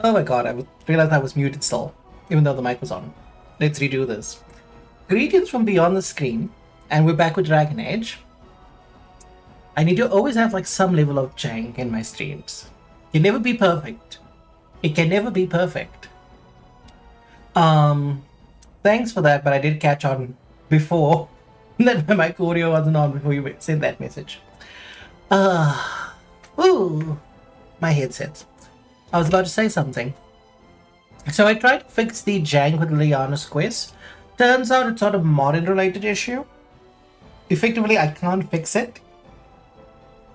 Oh my god, realized I was muted still, even though the mic was on. Let's redo this. Greetings from beyond the screen, and we're back with Dragon Age. I need to always have like some level of jank in my streams. It can never be perfect. It can never be perfect. Thanks for that, but I did catch on before that my mic audio wasn't on before you sent that message. Ooh, my headset. I was about to say something. So I tried to fix the jank with Liana's quest. Turns out it's not a modded-related issue. Effectively, I can't fix it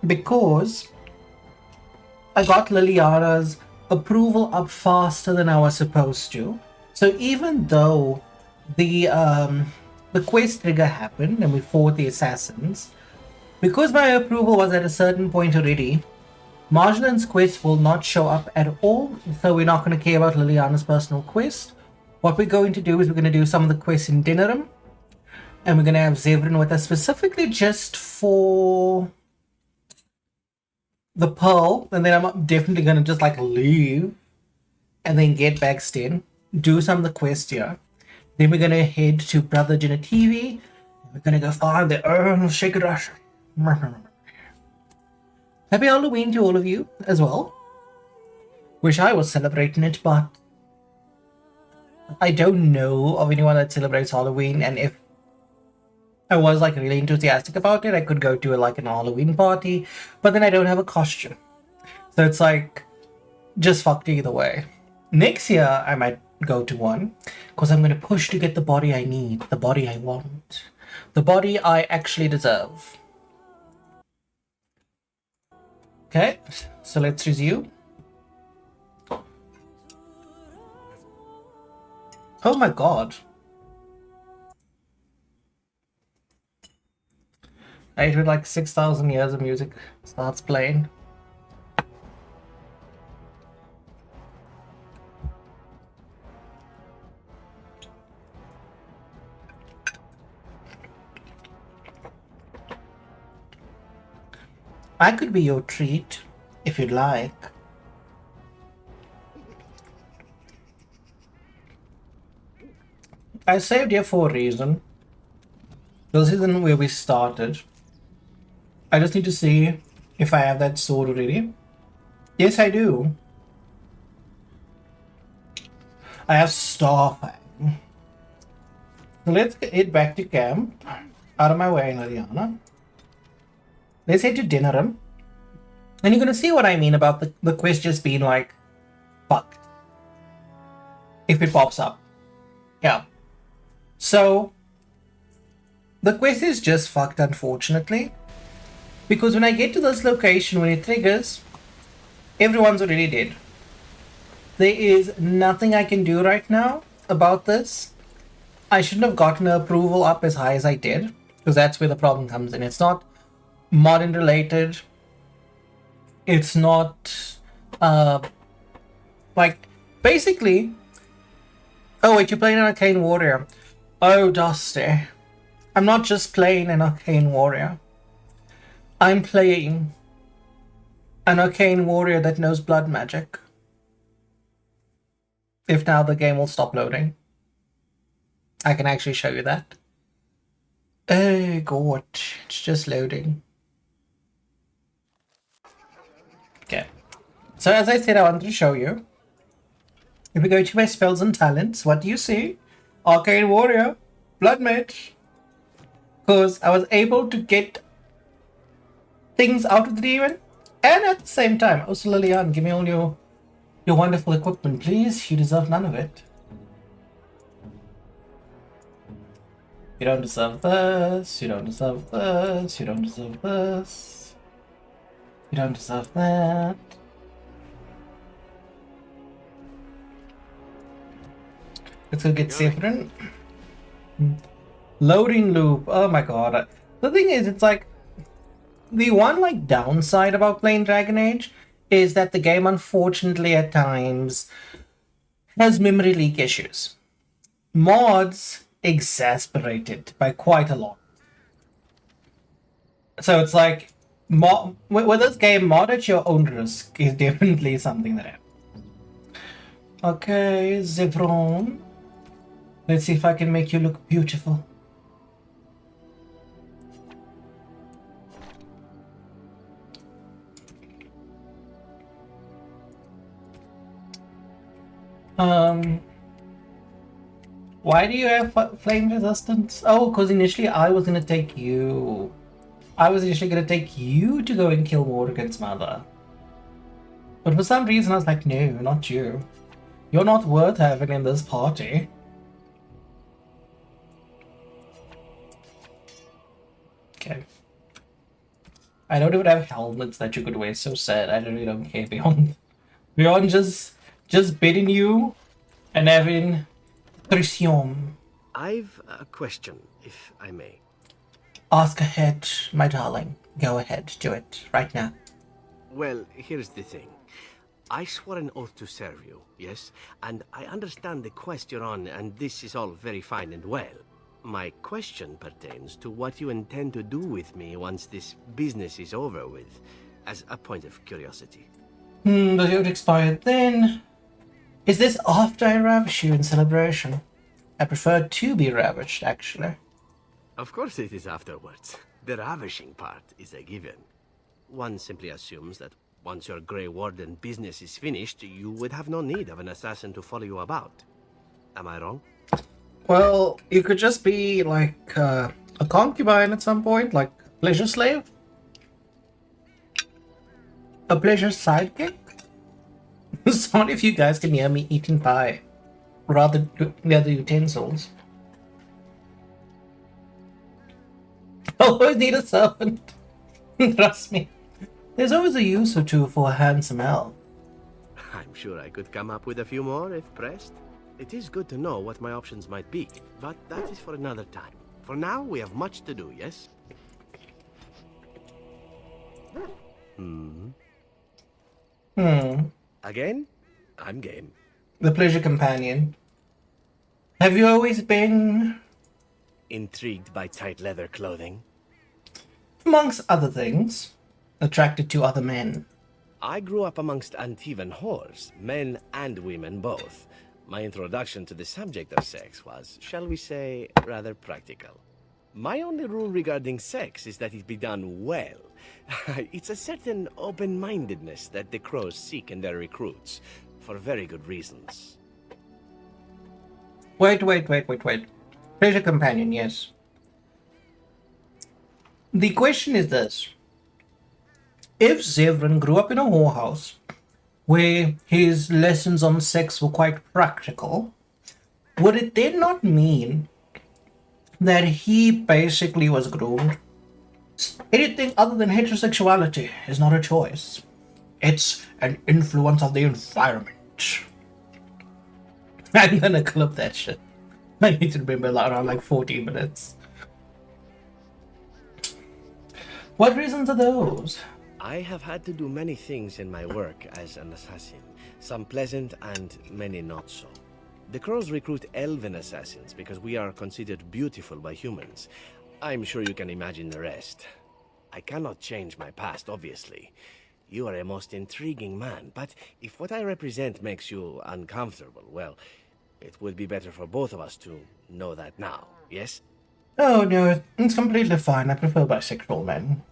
because I got Liliana's approval up faster than I was supposed to. So even though the quest trigger happened and we fought the assassins, because my approval was at a certain point already, Marjolain's quest will not show up at all, so we're not going to care about Liliana's personal quest. What we're going to do is we're going to do some of the quests in Dinnerim, and we're going to have Zevran with us specifically just for the Pearl, and then I'm definitely going to just like leave and then get back Sten, do some of the quests here. Then we're going to head to Brother Genetivi. We're going to go find the Earl of Shikarash. Happy Halloween to all of you as well. Wish I was celebrating it, but I don't know of anyone that celebrates Halloween, and if I was like really enthusiastic about it, I could go to like an Halloween party, but then I don't have a costume. So it's like just fucked either way. Next year I might go to one because I'm going to push to get the body I need, the body I want, the body I actually deserve. Okay, so let's resume. Oh my god. I heard like 6,000 years of music starts playing. I could be your treat, if you'd like. I saved here for a reason. This isn't where we started. I just need to see if I have that sword already. Yes, I do. I have Starfang. So let's head back to camp. Out of my way, Liliana. Let's head to Dinnerim. And you're going to see what I mean about the quest just being like, fuck. If it pops up. Yeah. So, the quest is just fucked, unfortunately. Because when I get to this location, when it triggers, everyone's already dead. There is nothing I can do right now about this. I shouldn't have gotten the approval up as high as I did, because that's where the problem comes in. It's not modern related. It's not, like, basically... Oh wait, you're playing an Arcane Warrior. Oh, Dusty. I'm not just playing an Arcane Warrior. I'm playing an Arcane Warrior that knows blood magic. If now the game will stop loading. I can actually show you that. Oh god, it's just loading. Okay. So as I said, I wanted to show you. If we go to my spells and talents, what do you see? Arcane Warrior, Blood Mage. Because I was able to get things out of the demon, and at the same time, also Liliane, give me all your wonderful equipment, please. You deserve none of it. You don't deserve this, you don't deserve this, you don't deserve this. You don't deserve that. Let's go get Zevran. Loading loop. Oh my god. The thing is, it's like... The one like downside about playing Dragon Age is that the game unfortunately at times has memory leak issues. Mods exasperate it by quite a lot. So it's like, with this game, mod at your own risk is definitely something that happens. Okay, Zevron. Let's see if I can make you look beautiful. Why do you have flame resistance? Oh, because initially I was gonna take you. I was initially gonna take you to go and kill Morgan's mother. But for some reason I was like, no, not you. You're not worth having in this party. Okay. I don't even have helmets that you could wear, so sad. I really don't care beyond just bidding you and having Threesome. I've a question, if I may. Ask ahead, my darling. Go ahead, do it, right now. Well, here's the thing. I swore an oath to serve you, yes? And I understand the quest you're on, and this is all very fine and well. My question pertains to what you intend to do with me once this business is over with, as a point of curiosity. Does it expire then? Is this after I ravish you in celebration? I prefer to be ravished, actually. Of course it is afterwards. The ravishing part is a given. One simply assumes that once your Grey Warden business is finished, you would have no need of an assassin to follow you about. Am I wrong? Well, you could just be like a concubine at some point, like a pleasure slave? A pleasure sidekick? Sorry if you guys can hear me eating pie. Rather the other utensils. I always need a servant. Trust me. There's always a use or two for a handsome elf. I'm sure I could come up with a few more if pressed. It is good to know what my options might be, but that is for another time. For now, we have much to do, yes? Again? I'm game. The pleasure companion. Have you always been... Intrigued by tight leather clothing? amongst other things, attracted to other men? I grew up amongst Antivan whores, men and women both. My introduction to the subject of sex was, shall we say, rather practical. My only rule regarding sex is that it be done well. It's a certain open-mindedness that the crows seek in their recruits, for very good reasons. Wait. Pleasure companion, yes. The question is this. If Zevran grew up in a whorehouse, where his lessons on sex were quite practical, would it then not mean that he basically was groomed? Anything other than heterosexuality is not a choice. It's an influence of the environment. I'm gonna clip that shit. I need to remember around like 40 minutes. What reasons are those? I have had to do many things in my work as an assassin, some pleasant and many not so. The crows recruit elven assassins because we are considered beautiful by humans. I'm sure you can imagine the rest. I cannot change my past, obviously. You are a most intriguing man, but if what I represent makes you uncomfortable, well, it would be better for both of us to know that now, yes? Oh no, it's completely fine. I prefer bisexual men.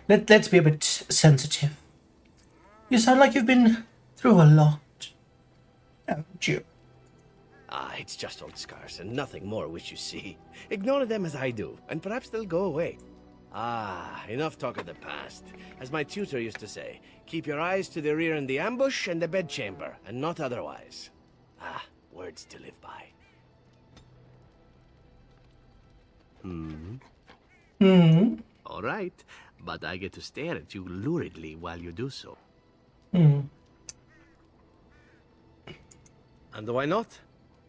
Let's be a bit sensitive. You sound like you've been through a lot, haven't you? It's just old scars and nothing more which you see. Ignore them as I do, and perhaps they'll go away. Enough talk of the past. As my tutor used to say, keep your eyes to the rear in the ambush and the bedchamber, and not otherwise. Words to live by. All right, but I get to stare at you luridly while you do so. And why not?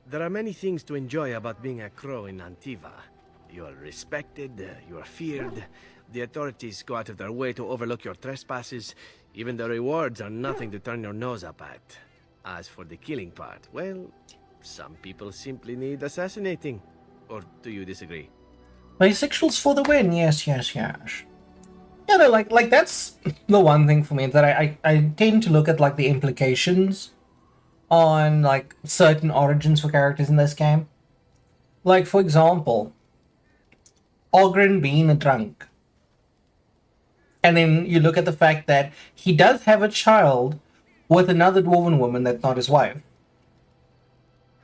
There are many things to enjoy about being a crow in Antiva. You are respected, you are feared, the authorities go out of their way to overlook your trespasses, even the rewards are nothing to turn your nose up at. As for the killing part, well, some people simply need assassinating. Or do you disagree? Bisexuals for the win, yes. Yeah, no, like that's the one thing for me that I tend to look at like the implications on like certain origins for characters in this game. Like for example, Ogren being a drunk. And then you look at the fact that he does have a child with another dwarven woman that's not his wife.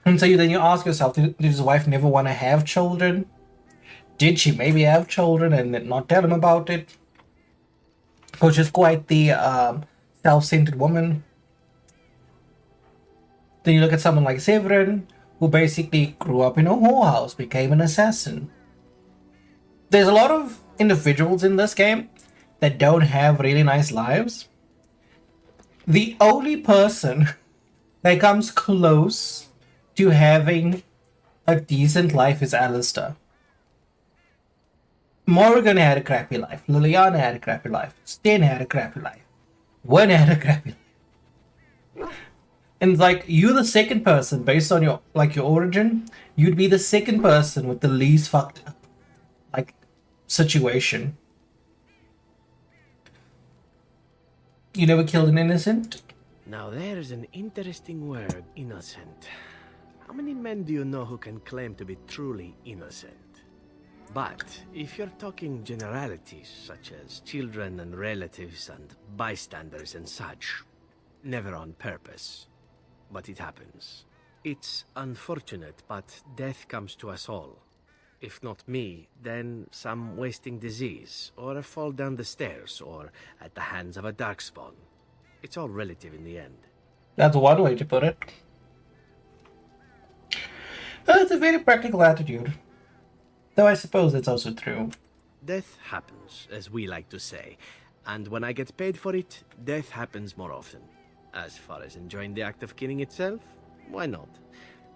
And so then you ask yourself, did his wife never want to have children? Did she maybe have children and not tell him about it? Which is quite the self-centered woman. Then you look at someone like Severin, who basically grew up in a whorehouse, became an assassin. There's a lot of individuals in this game that don't have really nice lives. The only person that comes close to having a decent life is Alistair. Morrigan had a crappy life. Liliana had a crappy life. Sten had a crappy life. Wen had a crappy life. And like, you're the second person based on your origin. You'd be the second person with the least fucked up like situation. You never killed an innocent? Now there's an interesting word, innocent. How many men do you know who can claim to be truly innocent? But if you're talking generalities, such as children and relatives and bystanders and such, never on purpose. But it happens. It's unfortunate, but death comes to us all. If not me, then some wasting disease, or a fall down the stairs, or at the hands of a darkspawn. It's all relative in the end. That's one way to put it. It's a very practical attitude. Though I suppose it's also true. Death happens, as we like to say. And when I get paid for it, death happens more often. As far as enjoying the act of killing itself, why not?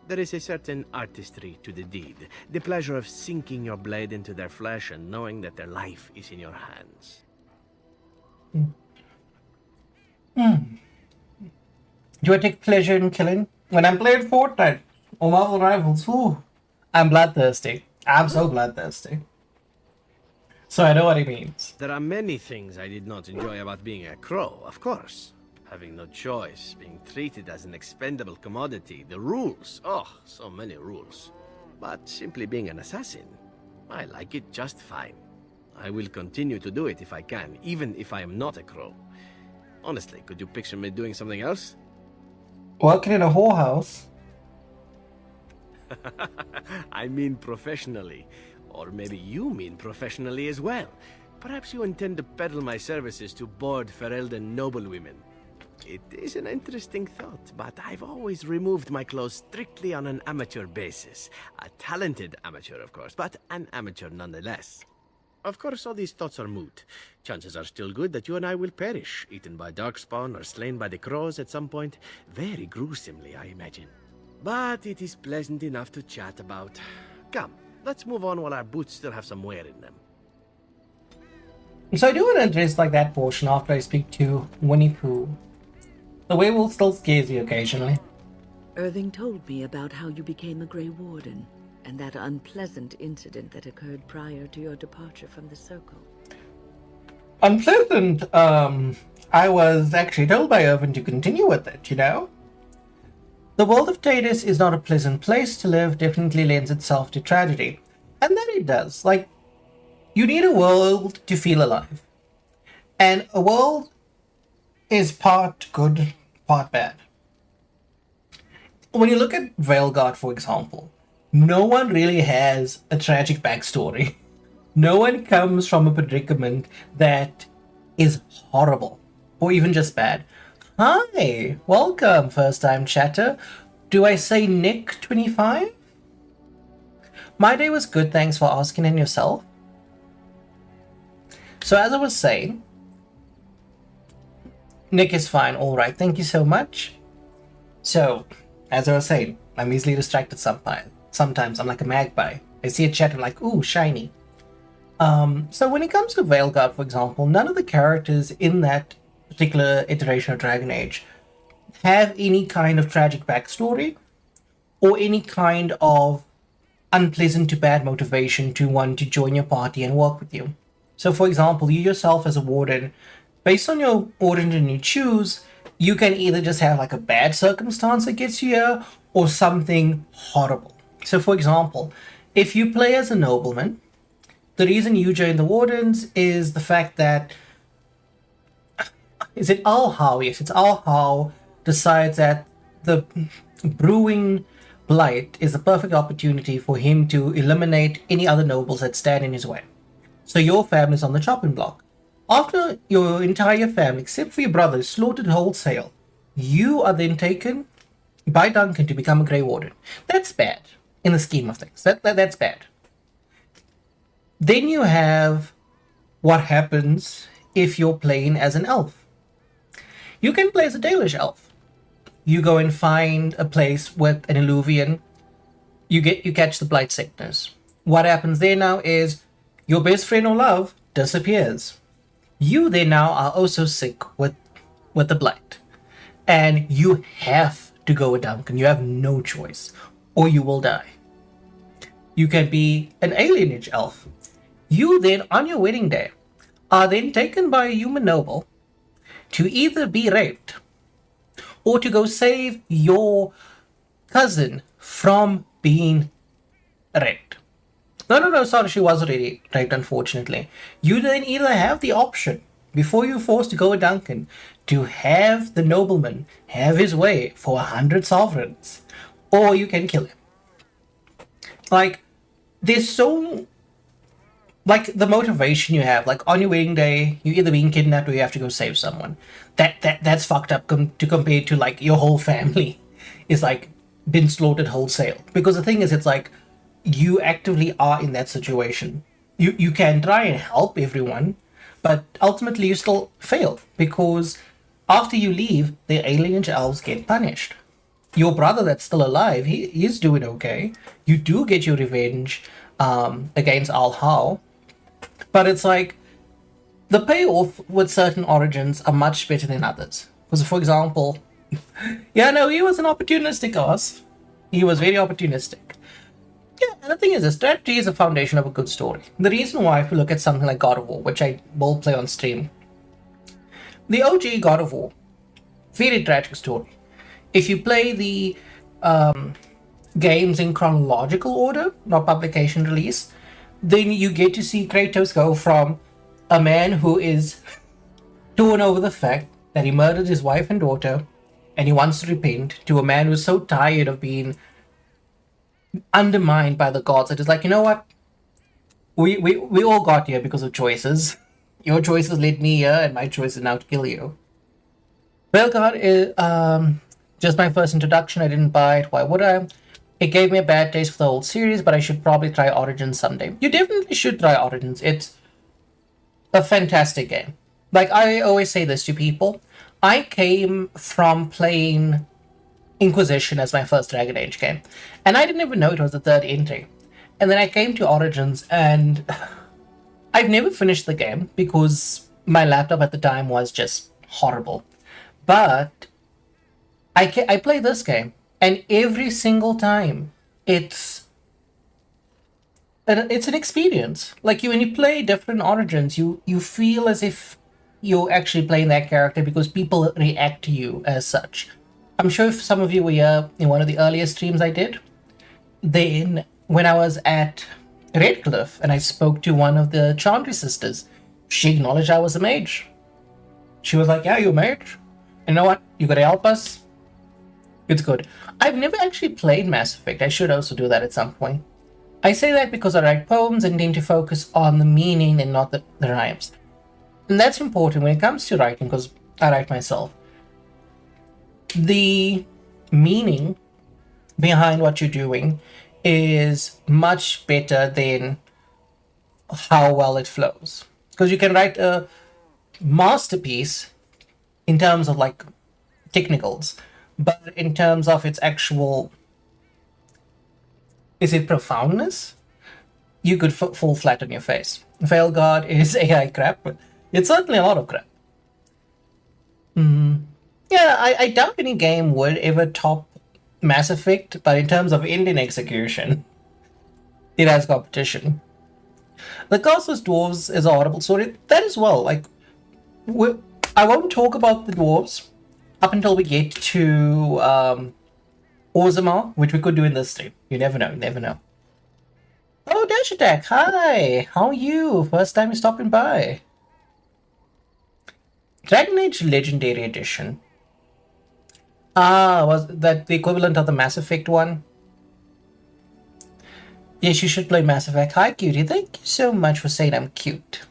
There is a certain artistry to the deed. The pleasure of sinking your blade into their flesh and knowing that their life is in your hands. Do I take pleasure in killing? When I'm playing Fortnite or Marvel Rivals, I'm bloodthirsty. I'm so bloodthirsty. So I know what he means. There are many things I did not enjoy about being a crow, of course. Having no choice, being treated as an expendable commodity, the rules, oh, so many rules. But simply being an assassin, I like it just fine. I will continue to do it if I can, even if I am not a crow. Honestly, could you picture me doing something else? Working in a whorehouse? I mean professionally. Or maybe you mean professionally as well. Perhaps you intend to peddle my services to bored Ferelden noblewomen. It is an interesting thought, but I've always removed my clothes strictly on an amateur basis. A talented amateur, of course, but an amateur nonetheless. Of course, all these thoughts are moot. Chances are still good that you and I will perish, eaten by darkspawn or slain by the crows at some point. Very gruesomely, I imagine. But it is pleasant enough to chat about. Come, let's move on while our boots still have some wear in them. So I do want to address like that portion after I speak to Winnie Pooh. The werewolf still scares you occasionally. Irving told me about how you became a Grey Warden, and that unpleasant incident that occurred prior to your departure from the Circle. Unpleasant? I was actually told by Irvin to continue with it, you know? The world of Tatus is not a pleasant place to live, definitely lends itself to tragedy. And that it does. Like, you need a world to feel alive. And a world is part good, part bad. When you look at Veilguard, for example, no one really has a tragic backstory. No one comes from a predicament that is horrible, or even just bad. Hi, welcome, first-time chatter. Do I say Nick25? My day was good, thanks for asking, and yourself? So as I was saying, Nick is fine, alright, thank you so much. So, as I was saying, I'm easily distracted sometimes. I'm like a magpie. I see a chat and I'm like, ooh, shiny. So when it comes to Veilguard, for example, none of the characters in that particular iteration of Dragon Age have any kind of tragic backstory or any kind of unpleasant to bad motivation to want to join your party and work with you. So, for example, you yourself as a warden, based on your origin you choose, you can either just have like a bad circumstance that gets you here or something horrible. So, for example, if you play as a nobleman, the reason you join the wardens is the fact that is it Al How? Yes, it's Al How decides that the brewing blight is the perfect opportunity for him to eliminate any other nobles that stand in his way. So your family's on the chopping block. After your entire family, except for your brother, is slaughtered wholesale, you are then taken by Duncan to become a Grey Warden. That's bad in the scheme of things. That's bad. Then you have what happens if you're playing as an elf. You can play as a Dalish elf. You go and find a place with an Illuvian. You catch the blight sickness. What happens there now is your best friend or love disappears. You then now are also sick with the blight. And you have to go with Duncan. You have no choice, or you will die. You can be an alienage elf. You then, on your wedding day, are then taken by a human noble to either be raped or to go save your cousin from being raped. No, sorry, she was already raped, unfortunately. You then either have the option, before you're forced to go with Duncan, to have the nobleman have his way for 100 sovereigns, or you can kill him. Like, there's so... Like, the motivation you have, like, on your wedding day, you're either being kidnapped or you have to go save someone. That's fucked up to compare to, like, your whole family is, like, been slaughtered wholesale. Because the thing is, it's like, you actively are in that situation. You can try and help everyone, but ultimately you still fail. Because after you leave, the alienage elves get punished. Your brother that's still alive, he's doing okay. You do get your revenge against Al How. But it's like, the payoff with certain origins are much better than others. Because, for example, yeah, no, he was an opportunistic ass. He was very opportunistic. Yeah, and the thing is, the strategy is the foundation of a good story. The reason why, if you look at something like God of War, which I will play on stream, the OG God of War, very tragic story. If you play the games in chronological order, not publication release, then you get to see Kratos go from a man who is torn over the fact that he murdered his wife and daughter and he wants to repent, to a man who's so tired of being undermined by the gods that is like, you know what? We all got here because of choices. Your choices led me here, and my choice is now to kill you. Belgard is just my first introduction. I didn't buy it. Why would I? It gave me a bad taste for the whole series, but I should probably try Origins someday. You definitely should try Origins. It's a fantastic game. Like, I always say this to people. I came from playing Inquisition as my first Dragon Age game, and I didn't even know it was the third entry. And then I came to Origins, and I've never finished the game because my laptop at the time was just horrible. But I play this game, and every single time it's an experience. Like, when you play different Origins, you feel as if you're actually playing that character because people react to you as such. I'm sure if some of you were here in one of the earlier streams I did, then when I was at Redcliffe and I spoke to one of the Chantry sisters, she acknowledged I was a mage. She was like, yeah, you're a mage. You know what? You gotta help us. It's good. I've never actually played Mass Effect. I should also do that at some point. I say that because I write poems and tend to focus on the meaning and not the rhymes. And that's important when it comes to writing, because I write myself. The meaning behind what you're doing is much better than how well it flows. Because you can write a masterpiece in terms of, like, technicals, but in terms of its actual, is it profoundness? You could fall flat on your face. Veilguard is AI crap, but it's certainly a lot of crap. Yeah, I doubt any game would ever top Mass Effect, but in terms of Indian execution, it has competition. The Castless Dwarves is a horrible story. That as well. Like, I won't talk about the dwarves up until we get to Orzammar, which we could do in this stream. You never know. You never know. Oh, Dash Attack. Hi. How are you? First time you're stopping by. Dragon Age Legendary Edition. Ah, was that the equivalent of the Mass Effect one? Yes, you should play Mass Effect. Hi, cutie. Thank you so much for saying I'm cute.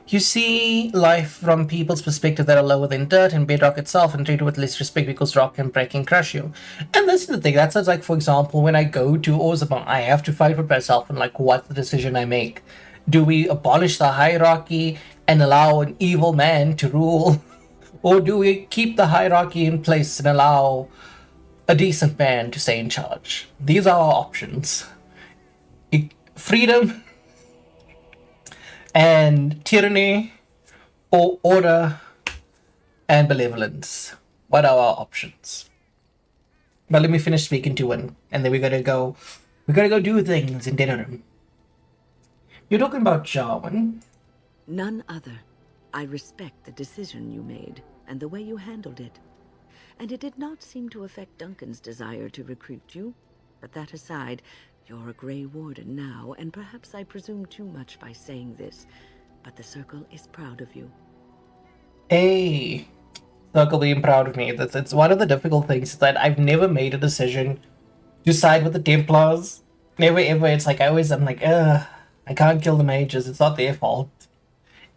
You see life from people's perspective that are lower than dirt and bedrock itself and treat it with less respect because rock can break and crush you. And this is the thing. That sounds like, for example, when I go to Orzammar, I have to fight with myself and like, what's the decision I make? Do we abolish the hierarchy and allow an evil man to rule? Or do we keep the hierarchy in place and allow a decent man to stay in charge? These are our options. Freedom and tyranny, or order and benevolence. What are our options? But let me finish speaking to one, and then we gotta go do things in Denerim. You're talking about Jarwin. None other. I respect the decision you made and the way you handled it. And it did not seem to affect Duncan's desire to recruit you. But that aside, you're a Grey Warden now, and perhaps I presume too much by saying this, but the Circle is proud of you. Hey, Circle being proud of me. It's one of the difficult things that I've never made a decision to side with the Templars. Never ever. It's like I'm like, I can't kill the mages. It's not their fault.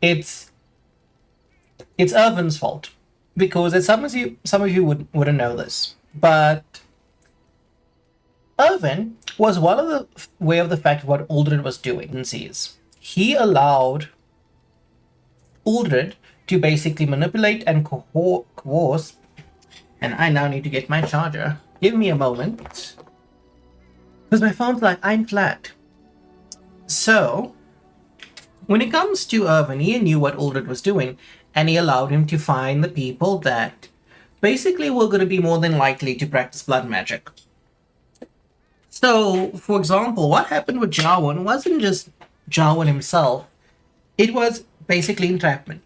It's Irvin's fault. Because as some of you wouldn't know this, but Irvin was one of the way of the fact of what Uldred was doing. He allowed Uldred to basically manipulate and coerce. And I now need to get my charger. Give me a moment, because my phone's like, I'm flat. So when it comes to Irvin, he knew what Uldred was doing. And he allowed him to find the people that basically were going to be more than likely to practice blood magic. So, for example, what happened with Jarwin wasn't just Jarwin himself. It was basically entrapment.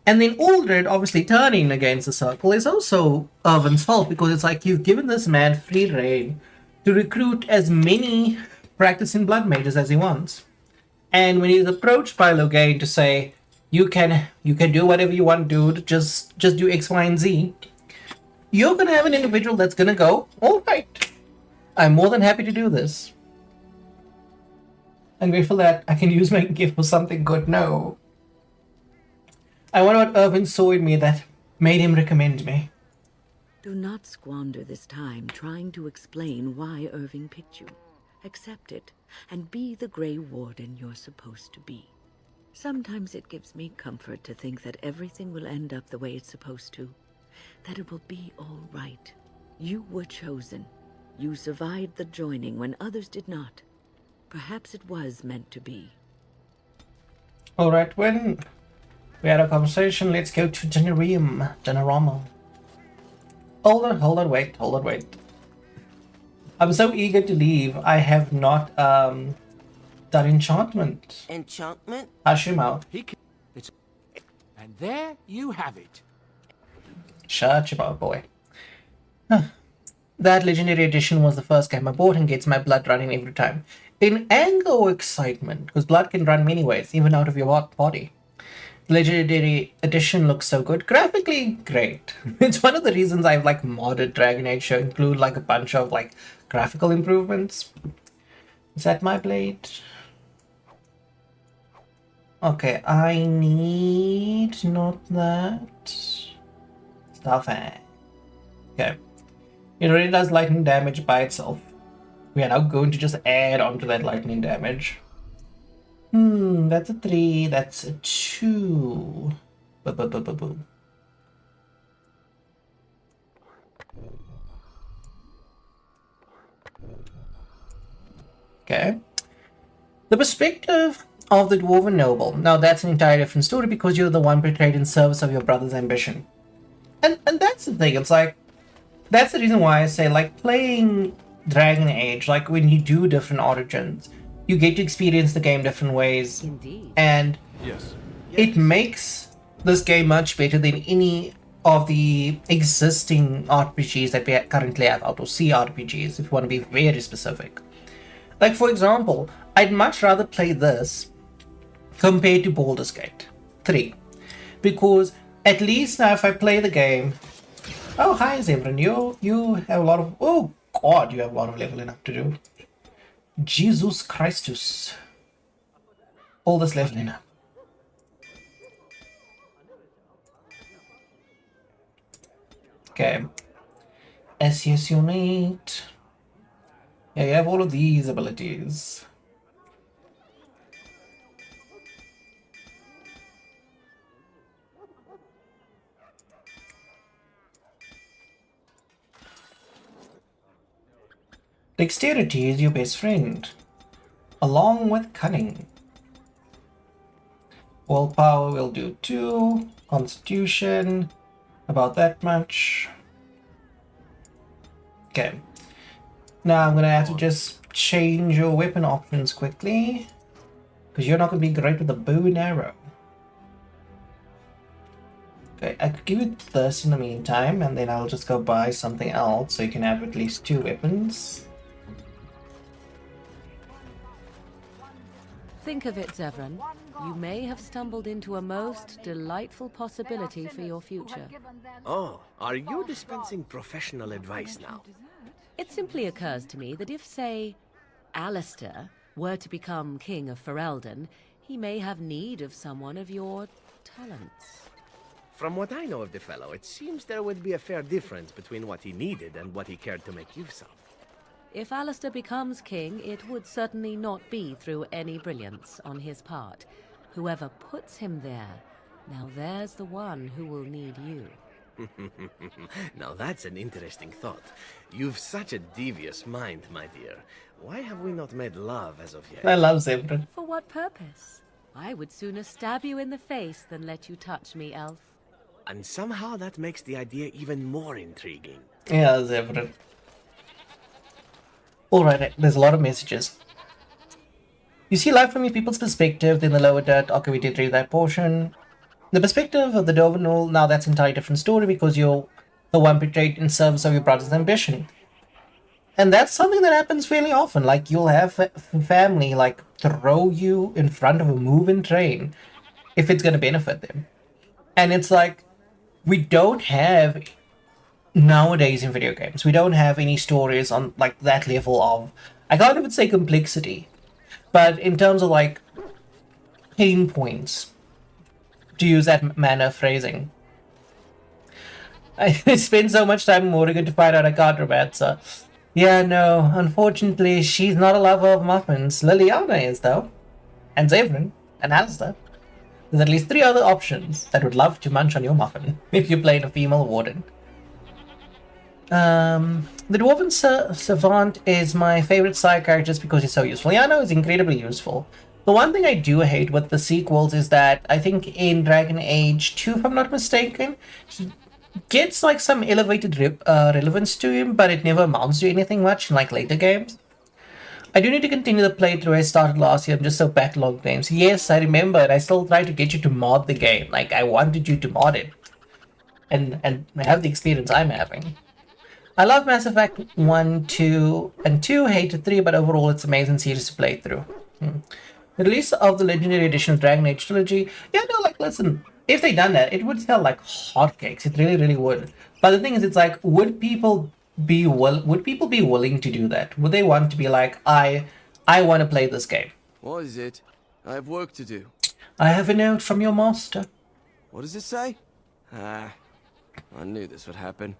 And then Uldred obviously turning against the Circle is also Irvin's fault, because it's like you've given this man free rein to recruit as many practicing blood mages as he wants. And when he's approached by Loghain to say, you can do whatever you want, dude. Just do X, Y, and Z. You're gonna have an individual that's gonna go, all right, I'm more than happy to do this. I'm grateful that I can use my gift for something good. No. I wonder what Irvin saw in me that made him recommend me. Do not squander this time trying to explain why Irving picked you. Accept it, and be the Grey Warden you're supposed to be. Sometimes it gives me comfort to think that everything will end up the way it's supposed to. That it will be all right. You were chosen. You survived the joining when others did not. Perhaps it was meant to be. Alright, when we had a conversation, let's go to Denerim. Hold on, wait. I'm so eager to leave. I have not done enchantment. Enchantment? Hush him out. And there you have it. Shut your mouth, boy. That legendary edition was the first game I bought and gets my blood running every time. In anger or excitement, because blood can run many ways, even out of your body. Legendary edition looks so good. Graphically, great. It's one of the reasons I've modded Dragon Age to include a bunch of graphical improvements. Is that my blade? Okay, I need not that. Stuff it. Okay. It already does lightning damage by itself. We are now going to just add on to that lightning damage. That's a 3, that's a 2. Boom. Okay. The perspective of the Dwarven Noble. Now that's an entirely different story because you're the one portrayed in service of your brother's ambition. And that's the thing, it's that's the reason why I say playing Dragon Age, when you do different origins, you get to experience the game different ways. Indeed. And Yes. it makes this game much better than any of the existing RPGs that we currently have out, or CRPGs, if you want to be very specific. Like, for example, I'd much rather play this compared to Baldur's Gate 3. Because at least now if I play the game... Oh, hi, Zevran. You have a lot of... Oh, God, you have a lot of leveling up to do. Jesus Christus. All this leveling up. Okay. SES unit. Yeah, you have all of these abilities. Dexterity is your best friend, along with cunning. Willpower will do 2. Constitution, about that much. Okay. Now I'm gonna have to just change your weapon options quickly, because you're not gonna be great with the bow and arrow. Okay, I could give you this in the meantime, and then I'll just go buy something else so you can have at least 2 weapons. Think of it, Zevran. You may have stumbled into a most delightful possibility for your future. Oh, are you dispensing professional advice now? It simply occurs to me that if, say, Alistair were to become King of Ferelden, he may have need of someone of your talents. From what I know of the fellow, it seems there would be a fair difference between what he needed and what he cared to make use of. If Alistair becomes king, it would certainly not be through any brilliance on his part. Whoever puts him there, now there's the one who will need you. Now that's an interesting thought. You've such a devious mind, my dear. Why have we not made love as of yet? I love Zebra. For what purpose? I would sooner stab you in the face than let you touch me, elf. And somehow that makes the idea even more intriguing. Yeah, Zebra. Alright, there's a lot of messages. You see life from your people's perspective, then the lower dirt. Okay, we did read that portion. The perspective of the Dovenul, now that's an entirely different story because you're the one betrayed in service of your brother's ambition. And that's something that happens fairly often. Like, you'll have family, like, throw you in front of a moving train if it's going to benefit them. And it's like, we don't have... Nowadays in video games, we don't have any stories on like that level of, I can't even say complexity, but in terms of like pain points, to use that manner of phrasing. I spend so much time in Morrigan to find out I can't romance her. Yeah, no, unfortunately she's not a lover of muffins. Liliana is though, and Zevran, and Alistair. There's at least 3 other options that would love to munch on your muffin if you played a female warden. The Dwarven Savant is my favorite side character just because he's so useful. Yano is incredibly useful. The one thing I do hate with the sequels is that I think in Dragon Age 2, if I'm not mistaken, he gets like some elevated relevance to him, but it never amounts to anything much in like later games. I do need to continue the playthrough I started last year. I'm just so backlogged games. Yes, I remember, and I still try to get you to mod the game. Like, I wanted you to mod it. And have the experience I'm having. I love Mass Effect 1, 2, and 2, hated 3, but overall it's an amazing series to play through. The release of the Legendary Edition of Dragon Age Trilogy, yeah, no, like, listen, if they done that, it would sell like hotcakes. It really, really would. But the thing is, it's like, would people be willing to do that? Would they want to be like, I want to play this game? What is it? I have work to do. I have a note from your master. What does it say? Ah, I knew this would happen.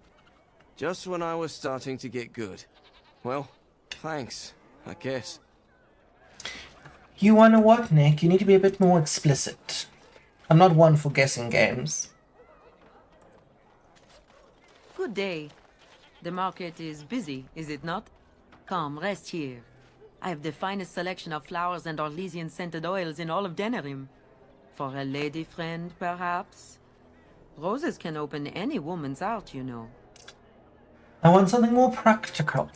Just when I was starting to get good. Well, thanks, I guess. You wanna what, Nick? You need to be a bit more explicit. I'm not one for guessing games. Good day. The market is busy, is it not? Come, rest here. I have the finest selection of flowers and Orlesian-scented oils in all of Denerim. For a lady friend, perhaps? Roses can open any woman's heart, you know. I want something more practical.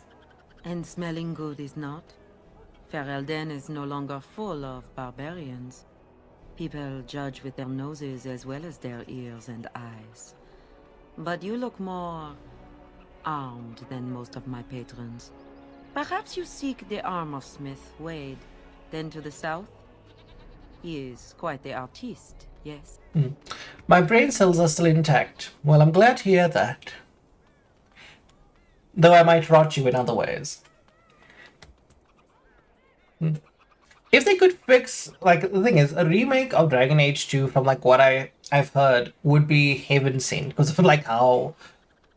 And smelling good is not? Ferelden is no longer full of barbarians. People judge with their noses as well as their ears and eyes. But you look more armed than most of my patrons. Perhaps you seek the armor smith, Wade. Then to the south? He is quite the artiste, yes? My brain cells are still intact. Well, I'm glad to hear that. Though I might rot you in other ways. If they could fix, like, the thing is, a remake of Dragon Age 2 from, like, what I've heard would be heaven sent, because of, like, how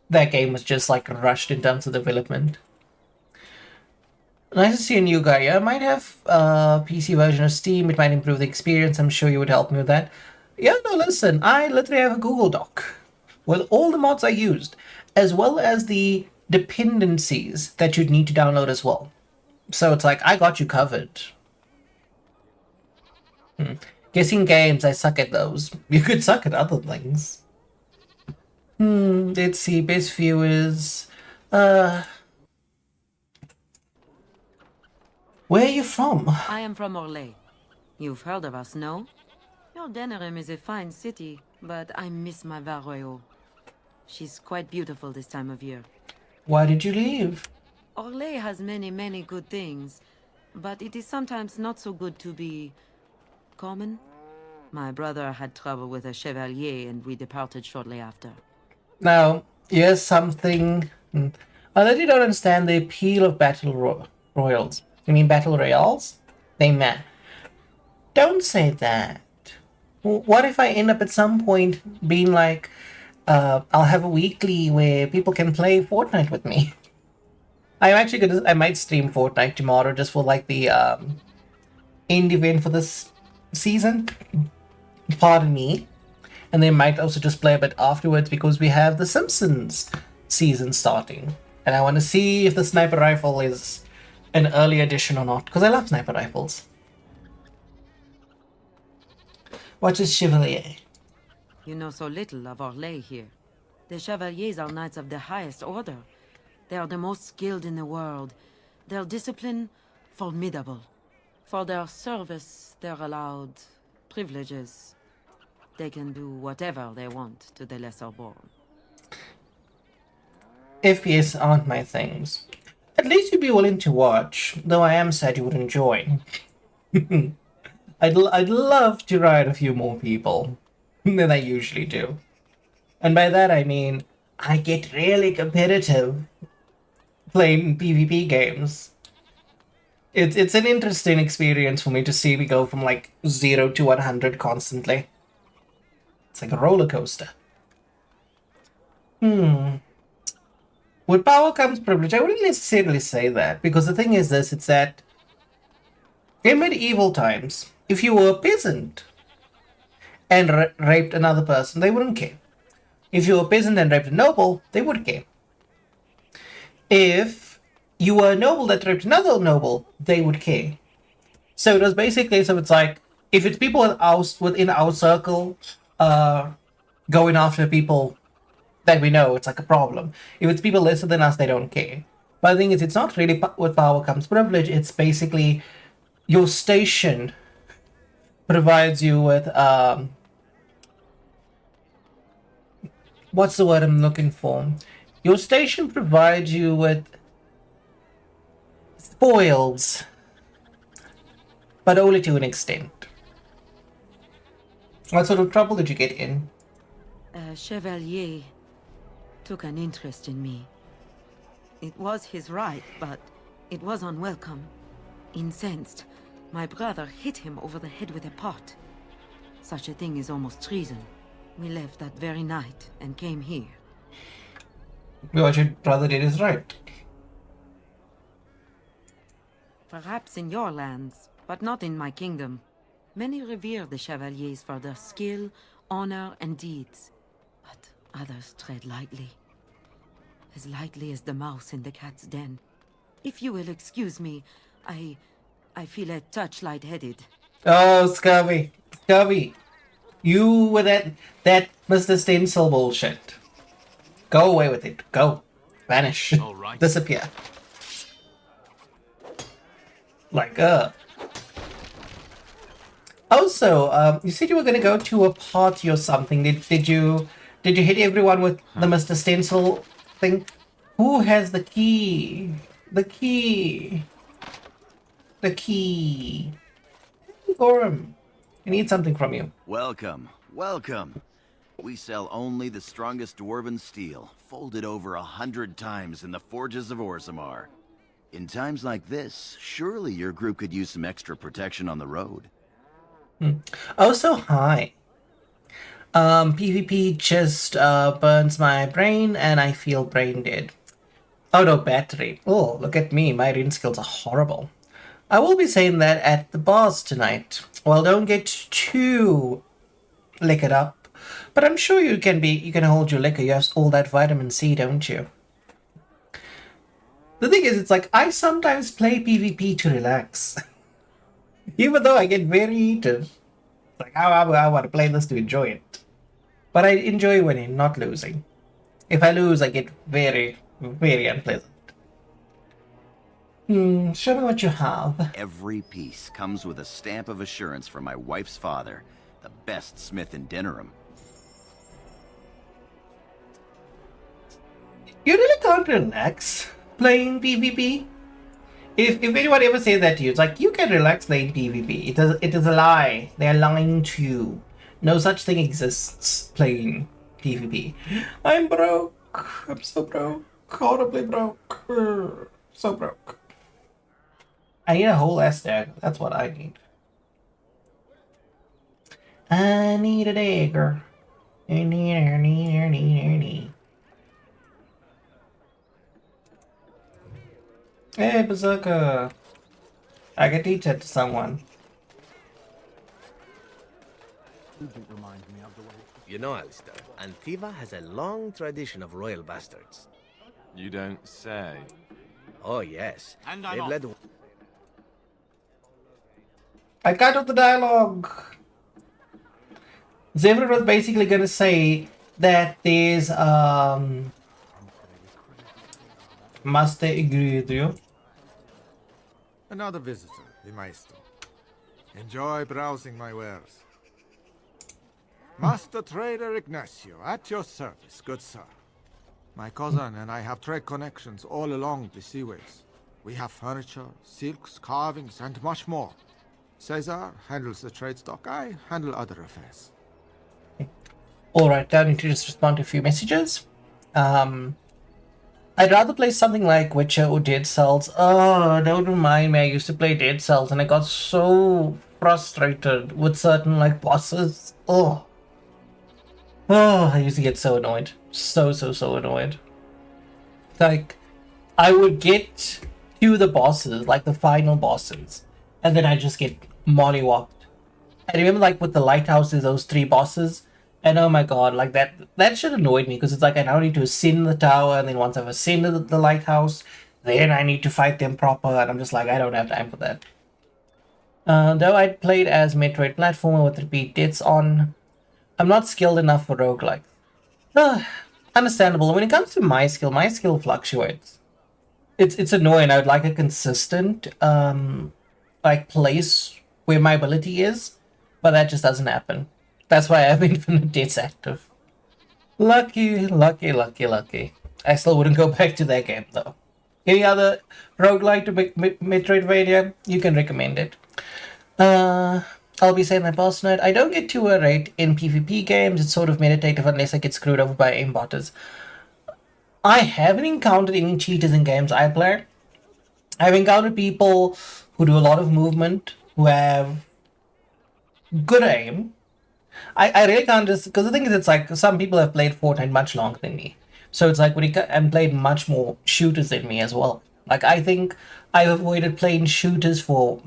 that game was just, like, rushed in terms of development. Nice to see a new guy. Yeah, I might have a PC version of Steam. It might improve the experience. I'm sure you would help me with that. Yeah, no, listen, I literally have a Google Doc with all the mods I used, as well as the dependencies that you'd need to download as well. So it's like, I got you covered. Guessing games, I suck at those. You could suck at other things. Let's see, best viewers. Where are you from? I am from Orlais. You've heard of us, no? Your Denerim is a fine city, but I miss my WAHRHEIT. She's quite beautiful this time of year. Why did you leave? Orlais has many, many good things, but it is sometimes not so good to be common. My brother had trouble with a chevalier and we departed shortly after. Now, here's something... I really don't understand the appeal of battle royals. You mean battle royales? They man. Don't say that. What if I end up at some point being like, I'll have a weekly where people can play Fortnite with me. I'm actually I might stream Fortnite tomorrow just for like the end event for this season. Pardon me. And they might also just play a bit afterwards because we have the Simpsons season starting. And I want to see if the sniper rifle is an early edition or not, because I love sniper rifles. What is Chevalier? You know so little of Orlais here. The Chevaliers are knights of the highest order. They are the most skilled in the world. Their discipline, formidable. For their service, they're allowed privileges. They can do whatever they want to the lesser born. FPS aren't my things. At least you'd be willing to watch, though I am sad you wouldn't join. I'd love to ride a few more people than I usually do. And by that I mean, I get really competitive playing PvP games. It's an interesting experience for me to see me go from like 0 to 100 constantly. It's like a roller coaster. With power comes privilege. I wouldn't necessarily say that, because the thing is this, it's that in medieval times, if you were a peasant and raped another person, they wouldn't care. If you were a peasant and raped a noble, they would care. If you were a noble that raped another noble, they would care. So it was basically, so it's like, if it's people within our circle going after people that we know, it's like a problem. If it's people lesser than us, they don't care. But the thing is, it's not really with power comes privilege, it's basically your station provides you with, what's the word I'm looking for? Your station provides you with spoils, but only to an extent. What sort of trouble did you get in? A chevalier took an interest in me. It was his right, but it was unwelcome. Incensed, my brother hit him over the head with a pot. Such a thing is almost treason. We left that very night and came here. What your brother did is right. Perhaps in your lands, but not in my kingdom. Many revere the chevaliers for their skill, honor, and deeds. But others tread lightly. As lightly as the mouse in the cat's den. If you will excuse me, I feel a touch lightheaded. Oh, Scurvy. Scurvy. You with that Mr. Stencil bullshit. Go away with it. Go. Vanish. All right. Disappear. Like, Also, you said you were gonna go to a party or something. Did you hit everyone with the Mr. Stencil thing? Who has the key? The key. The key. Gorham, I need something from you. Welcome, welcome. We sell only the strongest dwarven steel, folded over 100 times in the forges of Orzammar. In times like this, surely your group could use some extra protection on the road. Also, hi. PvP just burns my brain and I feel brain dead. Oh no, battery. Oh, look at me, my rune skills are horrible. I will be saying that at the bars tonight. Well, don't get too liquored up, but I'm sure you can hold your liquor. You have all that vitamin C, don't you? The thing is, it's like I sometimes play PvP to relax. Even though I get very heated. It's like, I want to play this to enjoy it. But I enjoy winning, not losing. If I lose, I get very, very unpleasant. Show me what you have. Every piece comes with a stamp of assurance from my wife's father, the best smith in Dinnerham. You really can't relax playing PvP. If anyone ever says that to you, it's like, you can relax playing PvP. It is a lie. They are lying to you. No such thing exists playing PvP. I'm broke. I'm so broke. Horribly broke. So broke. I need a whole ass dagger. That's what I need. I need a dagger. Hey, Berserker. I can teach it to someone. You know, Alistair, Antiva has a long tradition of royal bastards. You don't say. Oh, yes. And They've led... I cut out the dialogue. Zevran was basically gonna say that there's must they agree with you? Another visitor, the Maestro. Enjoy browsing my wares. Master Trader Ignacio, at your service, good sir. My cousin and I have trade connections all along the seaways. We have furniture, silks, carvings, and much more. Caesar handles the trade stock, I handle other affairs. Alright, I need to just respond to a few messages. I'd rather play something like Witcher or Dead Cells. Oh, don't remind me, I used to play Dead Cells and I got so frustrated with certain like bosses. Oh, I used to get so annoyed. So annoyed. Like, I would get to the bosses, like the final bosses, and then I just get mollywopped. I remember like with the lighthouses, those 3 bosses, and oh my god, like that shit annoyed me, because it's like I now need to ascend the tower, and then once I've ascended the lighthouse, then I need to fight them proper, and I'm just like, I don't have time for that. Though I'd played as Metroid platformer with repeat deaths on, I'm not skilled enough for roguelike. Understandable. When it comes to my skill fluctuates. It's annoying. I would like a consistent like place where my ability is, but that just doesn't happen. That's why I have infinite deaths active. Lucky. I still wouldn't go back to that game though. Any other roguelike to Metroidvania, you can recommend it. I'll be saying my boss note. I don't get too irate in PvP games. It's sort of meditative unless I get screwed over by aimbotters. I haven't encountered any cheaters in games I play. I've encountered people who do a lot of movement, who have good aim. I really can't just... Because the thing is, it's like, some people have played Fortnite much longer than me. So it's like, and played much more shooters than me as well. Like, I think I've avoided playing shooters for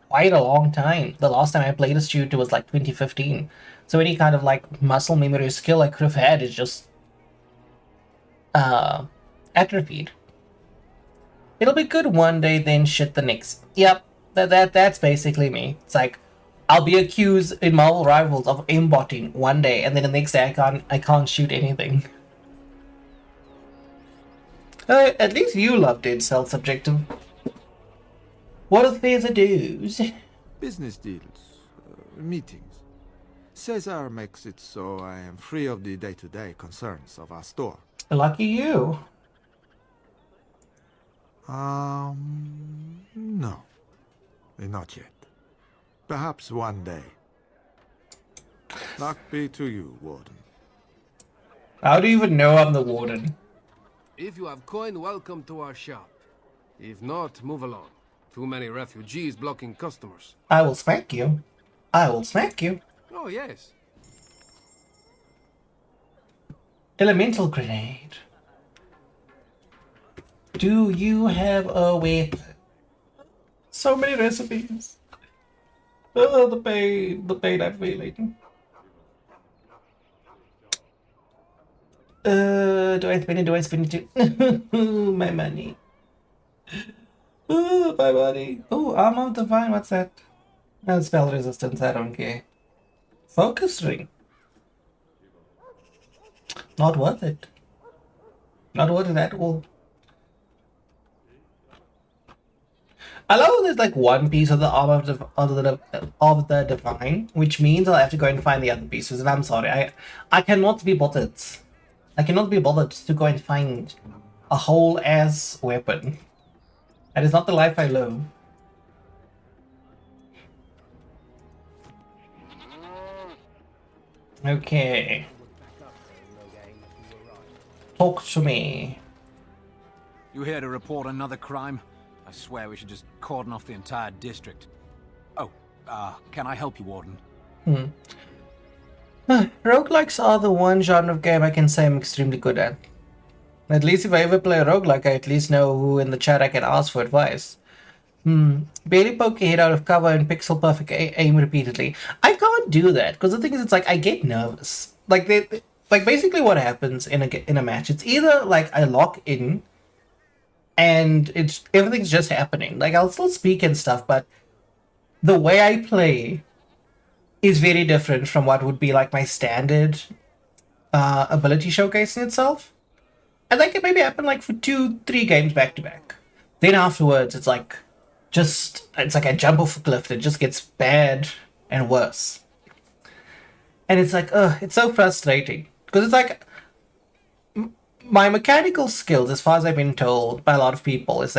quite a long time. The last time I played a shooter was like 2015. So any kind of like muscle memory skill I could have had is just atrophied. It'll be good one day, then shit the next. Yep, that's basically me. It's like, I'll be accused in Marvel Rivals of aimbotting one day, and then the next day I can't shoot anything. At least you love Dead Cell Subjective. What are the do's? Business deals, meetings. Caesar makes it so I am free of the day-to-day concerns of our store. Lucky you. No. Not yet. Perhaps one day. Luck be to you, Warden. How do you even know I'm the warden? If you have coin, welcome to our shop. If not, move along. Too many refugees blocking customers. I will smack you. I will smack you. Oh, yes. Elemental grenade. Do you have a weapon? So many recipes. Oh, the pain I'm feeling. Do I spend it? Do I spend it? My money. Oh, my money. Oh, armor of divine. What's that? Spell resistance. I don't care. Focus ring. Not worth it. Not worth it at all. I love there's like one piece of the armor of the divine, which means I'll have to go and find the other pieces. And I'm sorry, I cannot be bothered. I cannot be bothered to go and find a whole ass weapon. That is not the life I live. Okay. Talk to me. You here to report another crime? I swear we should just cordon off the entire district. Oh, can I help you, Warden? Roguelikes are the one genre of game I can say I'm extremely good at. At least if I ever play a roguelike, I at least know who in the chat I can ask for advice. Barely poke your head out of cover and pixel perfect aim repeatedly. I can't do that, because the thing is, it's like, I get nervous. Like, basically what happens in a match, it's either, like, I lock in, and everything's just happening. Like, I'll still speak and stuff, but the way I play is very different from what would be, like, my standard ability showcasing itself. And that can maybe happen, like, for 2-3 games back-to-back. Then afterwards, it's like, it's like I jump off a cliff, it just gets bad and worse. And it's like, it's so frustrating. Because it's like, my mechanical skills, as far as I've been told by a lot of people, is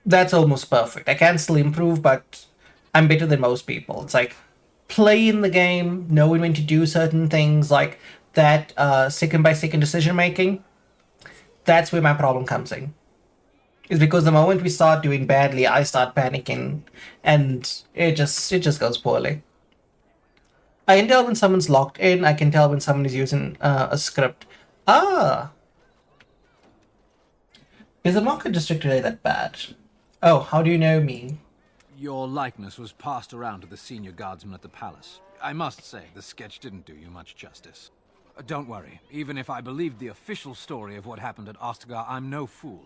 that's almost perfect. I can still improve, but I'm better than most people. It's like, playing the game, knowing when to do certain things, like that second-by-second decision-making, that's where my problem comes in. Is because the moment we start doing badly, I start panicking, and it just goes poorly. I can tell when someone's locked in. I can tell when someone is using a script. Is the market district really that bad? Oh, how do you know me? Your likeness was passed around to the senior guardsman at the palace. I must say, the sketch didn't do you much justice. Don't worry, even if I believed the official story of what happened at Ostagar, I'm no fool.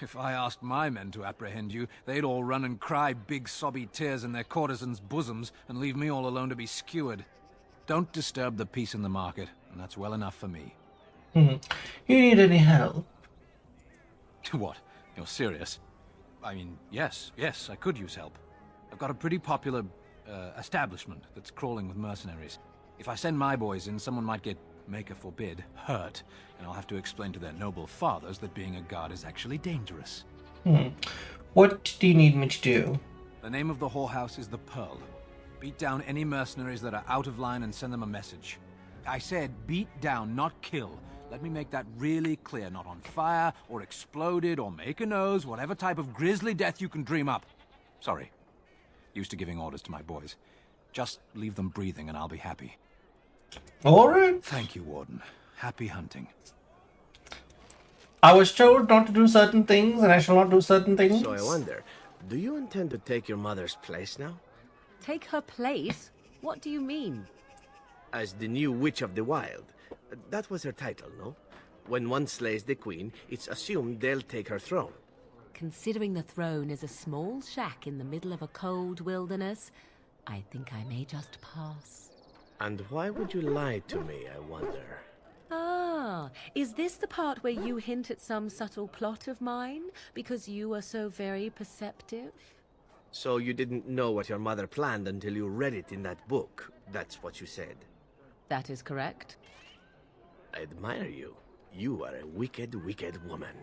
If I asked my men to apprehend you, they'd all run and cry big sobby tears in their courtesans' bosoms and leave me all alone to be skewered. Don't disturb the peace in the market, and that's well enough for me. You need any help? What? You're serious? I mean, yes, I could use help. I've got a pretty popular establishment that's crawling with mercenaries. If I send my boys in, someone might get, maker forbid, hurt, and I'll have to explain to their noble fathers that being a guard is actually dangerous. What do you need me to do? The name of the whorehouse is the Pearl. Beat down any mercenaries that are out of line and send them a message. I said beat down, not kill. Let me make that really clear. Not on fire, or exploded, or make a nose, whatever type of grisly death you can dream up. Sorry. Used to giving orders to my boys. Just leave them breathing and I'll be happy. Alright. Thank you, Warden. Happy hunting. I was told not to do certain things, and I shall not do certain things. So I wonder, do you intend to take your mother's place now? Take her place? What do you mean? As the new Witch of the Wild. That was her title, no? When one slays the queen, it's assumed they'll take her throne. Considering the throne is a small shack in the middle of a cold wilderness, I think I may just pass. And why would you lie to me, I wonder? Ah, is this the part where you hint at some subtle plot of mine, because you are so very perceptive? So you didn't know what your mother planned until you read it in that book. That's what you said. That is correct. I admire you. You are a wicked, wicked woman.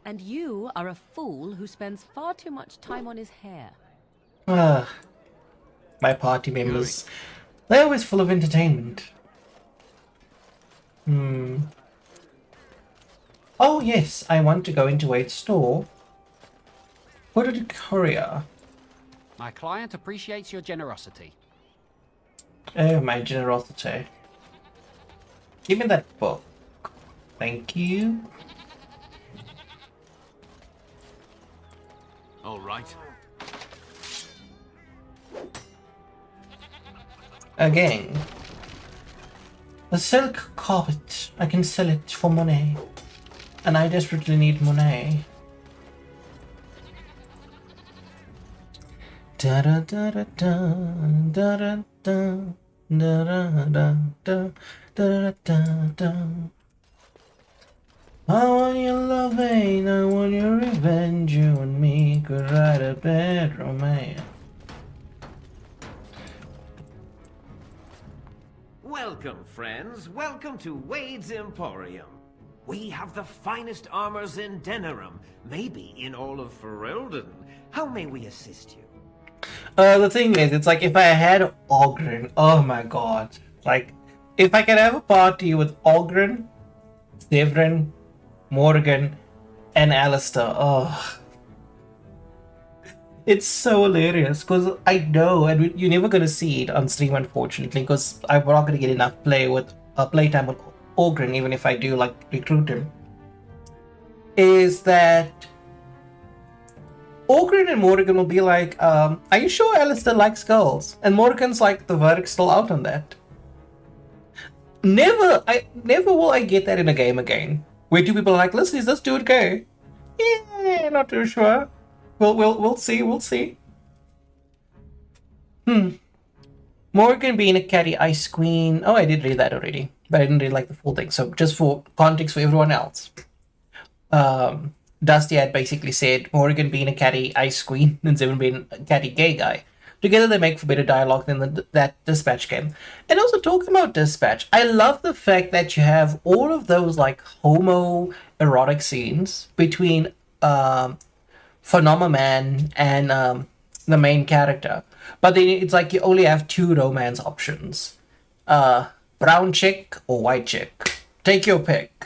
And you are a fool who spends far too much time on his hair. My party members. They're always full of entertainment. Oh yes, I want to go into Wade's store. Put it a courier. My client appreciates your generosity. Oh, my generosity. Give me that book. Thank you. All right. Again. The silk carpet. I can sell it for money. And I desperately need money. Da da da da da da da da da da da da da da. I want your loving, I want your revenge. You and me could write a bad romance. Welcome, friends. Welcome to Wade's Emporium. We have the finest armors in Denerim, maybe in all of Ferelden. How may we assist you? The thing is, it's like if I had Oghren, oh my god. Like, if I could have a party with Oghren, Severin, Morgan, and Alistair, oh. It's so hilarious, because I know, and you're never going to see it on stream, unfortunately, because I'm not going to get enough playtime with Oghren, even if I do, like, recruit him. Is that Oghren and Morgan will be like, are you sure Alistair likes girls? And Morgan's like, the verdict's still out on that. Never will I get that in a game again. Where two people are like, listen, is this dude gay? Yeah, not too sure. We'll see. Morgan being a catty ice queen. Oh, I did read that already, but I didn't read like the full thing. So just for context for everyone else. Dusty had basically said Morgan being a catty ice queen and Zevin being a catty gay guy. Together they make for better dialogue than that Dispatch game. And also talking about Dispatch, I love the fact that you have all of those like homo-erotic scenes between Phenomenon and the main character. But then it's like you only have two romance options. Brown chick or white chick. Take your pick.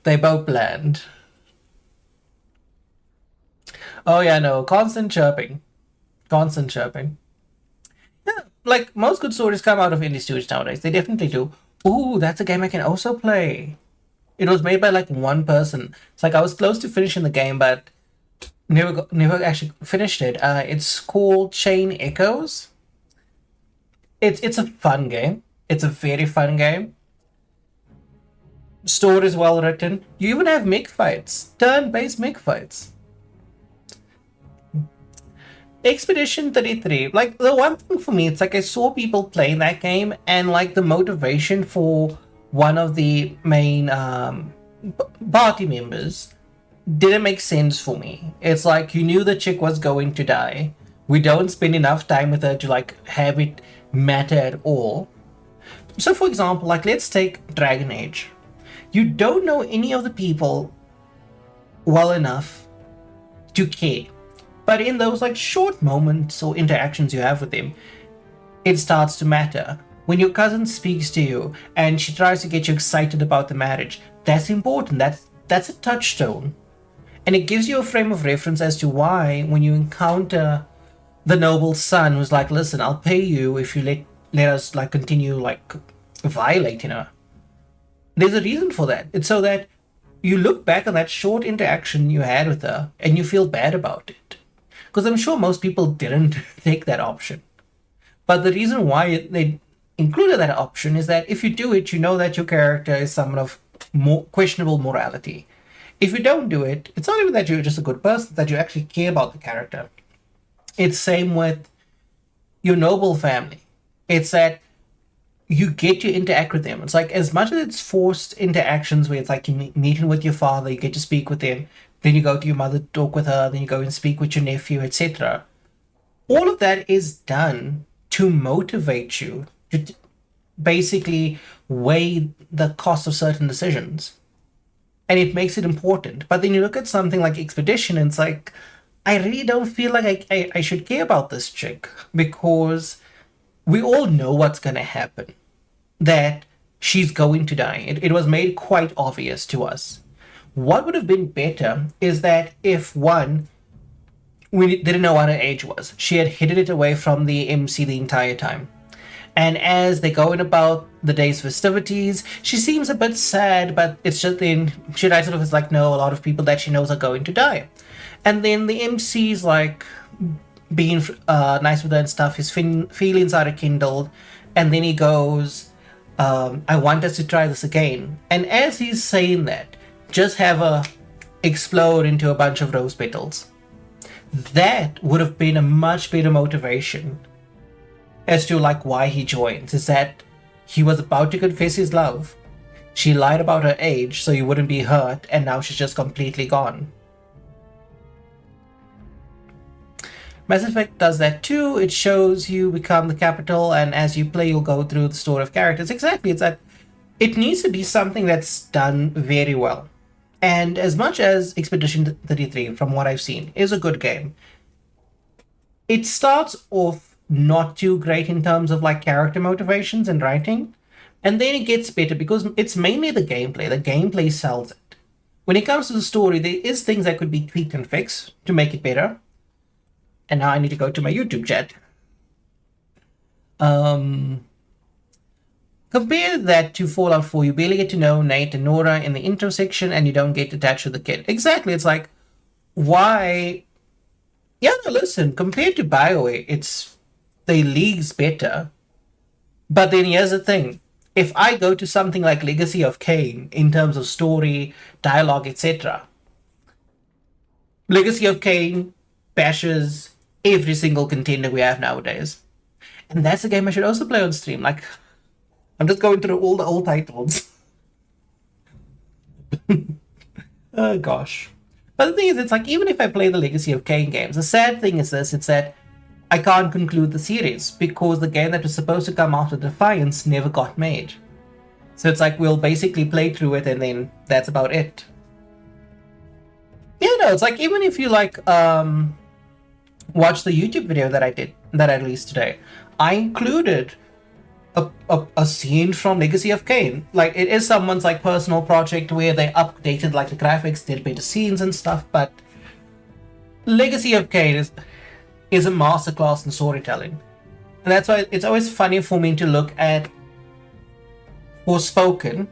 They both land. Oh yeah, no, constant chirping. Yeah, like most good stories come out of indie studios nowadays. They definitely do. Ooh, that's a game I can also play. It was made by like one person. It's like I was close to finishing the game, but never actually finished it. It's called Chain Echoes. It's a fun game. It's a very fun game. Story is well written. You even have MIG fights, turn-based MIG fights. Expedition 33, like the one thing for me, it's like I saw people playing that game and like the motivation for one of the main party members didn't make sense for me. It's like you knew the chick was going to die. We don't spend enough time with her to like have it matter at all. So for example, like let's take Dragon Age. You don't know any of the people well enough to care. But in those like short moments or interactions you have with them, it starts to matter. When your cousin speaks to you and she tries to get you excited about the marriage, that's important. That's a touchstone. And it gives you a frame of reference as to why when you encounter the noble's son who's like, listen, I'll pay you if you let us like continue like violating her. There's a reason for that. It's so that you look back on that short interaction you had with her and you feel bad about it. Because I'm sure most people didn't take that option. But the reason why they included that option is that if you do it, you know that your character is someone of more questionable morality. If you don't do it, it's not even that you're just a good person, that you actually care about the character. It's same with your noble family. It's that you get to interact with them. It's like as much as it's forced interactions where it's like you meeting with your father, you get to speak with them, then you go to your mother, talk with her, then you go and speak with your nephew, etc. all of that is done to motivate you to basically weigh the cost of certain decisions. And it makes it important. But then you look at something like Expedition, and it's like, I really don't feel like I should care about this chick, because we all know what's going to happen. That she's going to die. It was made quite obvious to us. What would have been better is that if, one, we didn't know what her age was. She had hidden it away from the MC the entire time. And as they're going about the day's festivities, she seems a bit sad, but it's just then she sort of is like, no, a lot of people that she knows are going to die. And then the MC's like being nice with her and stuff, his feelings are rekindled, and then he goes, I want us to try this again. And as he's saying that, just have her explode into a bunch of rose petals. That would have been a much better motivation as to like why he joins, is that he was about to confess his love. She lied about her age so he wouldn't be hurt, and now she's just completely gone. Mass Effect does that too. It shows you become the capital, and as you play you'll go through the story of characters. Exactly, it's that it needs to be something that's done very well. And as much as Expedition 33, from what I've seen, is a good game, it starts off not too great in terms of like character motivations and writing, and then it gets better because it's mainly the gameplay. The gameplay sells it. When it comes to the story, there is things that could be tweaked and fixed to make it better. And now I need to go to my YouTube chat. Compare that to Fallout 4. You barely get to know Nate and Nora in the intro section, and you don't get attached to the kid. Exactly, it's like, why? Yeah, no, listen, compared to BioWare, it's the leagues better. But then here's the thing. If I go to something like Legacy of Kain in terms of story, dialogue, etc., Legacy of Kain bashes every single contender we have nowadays. And that's a game I should also play on stream. Like, I'm just going through all the old titles. Oh gosh. But the thing is, it's like, even if I play the Legacy of Kain games, the sad thing is this, it's that I can't conclude the series because the game that was supposed to come after Defiance never got made. So it's like, we'll basically play through it and then that's about it. Yeah, no, it's like, even if you like watch the YouTube video that I released today, I included a scene from Legacy of Kain. Like, it is someone's like personal project where they updated like the graphics, did better scenes and stuff, but Legacy of Kain is a masterclass in storytelling. And that's why it's always funny for me to look at Forspoken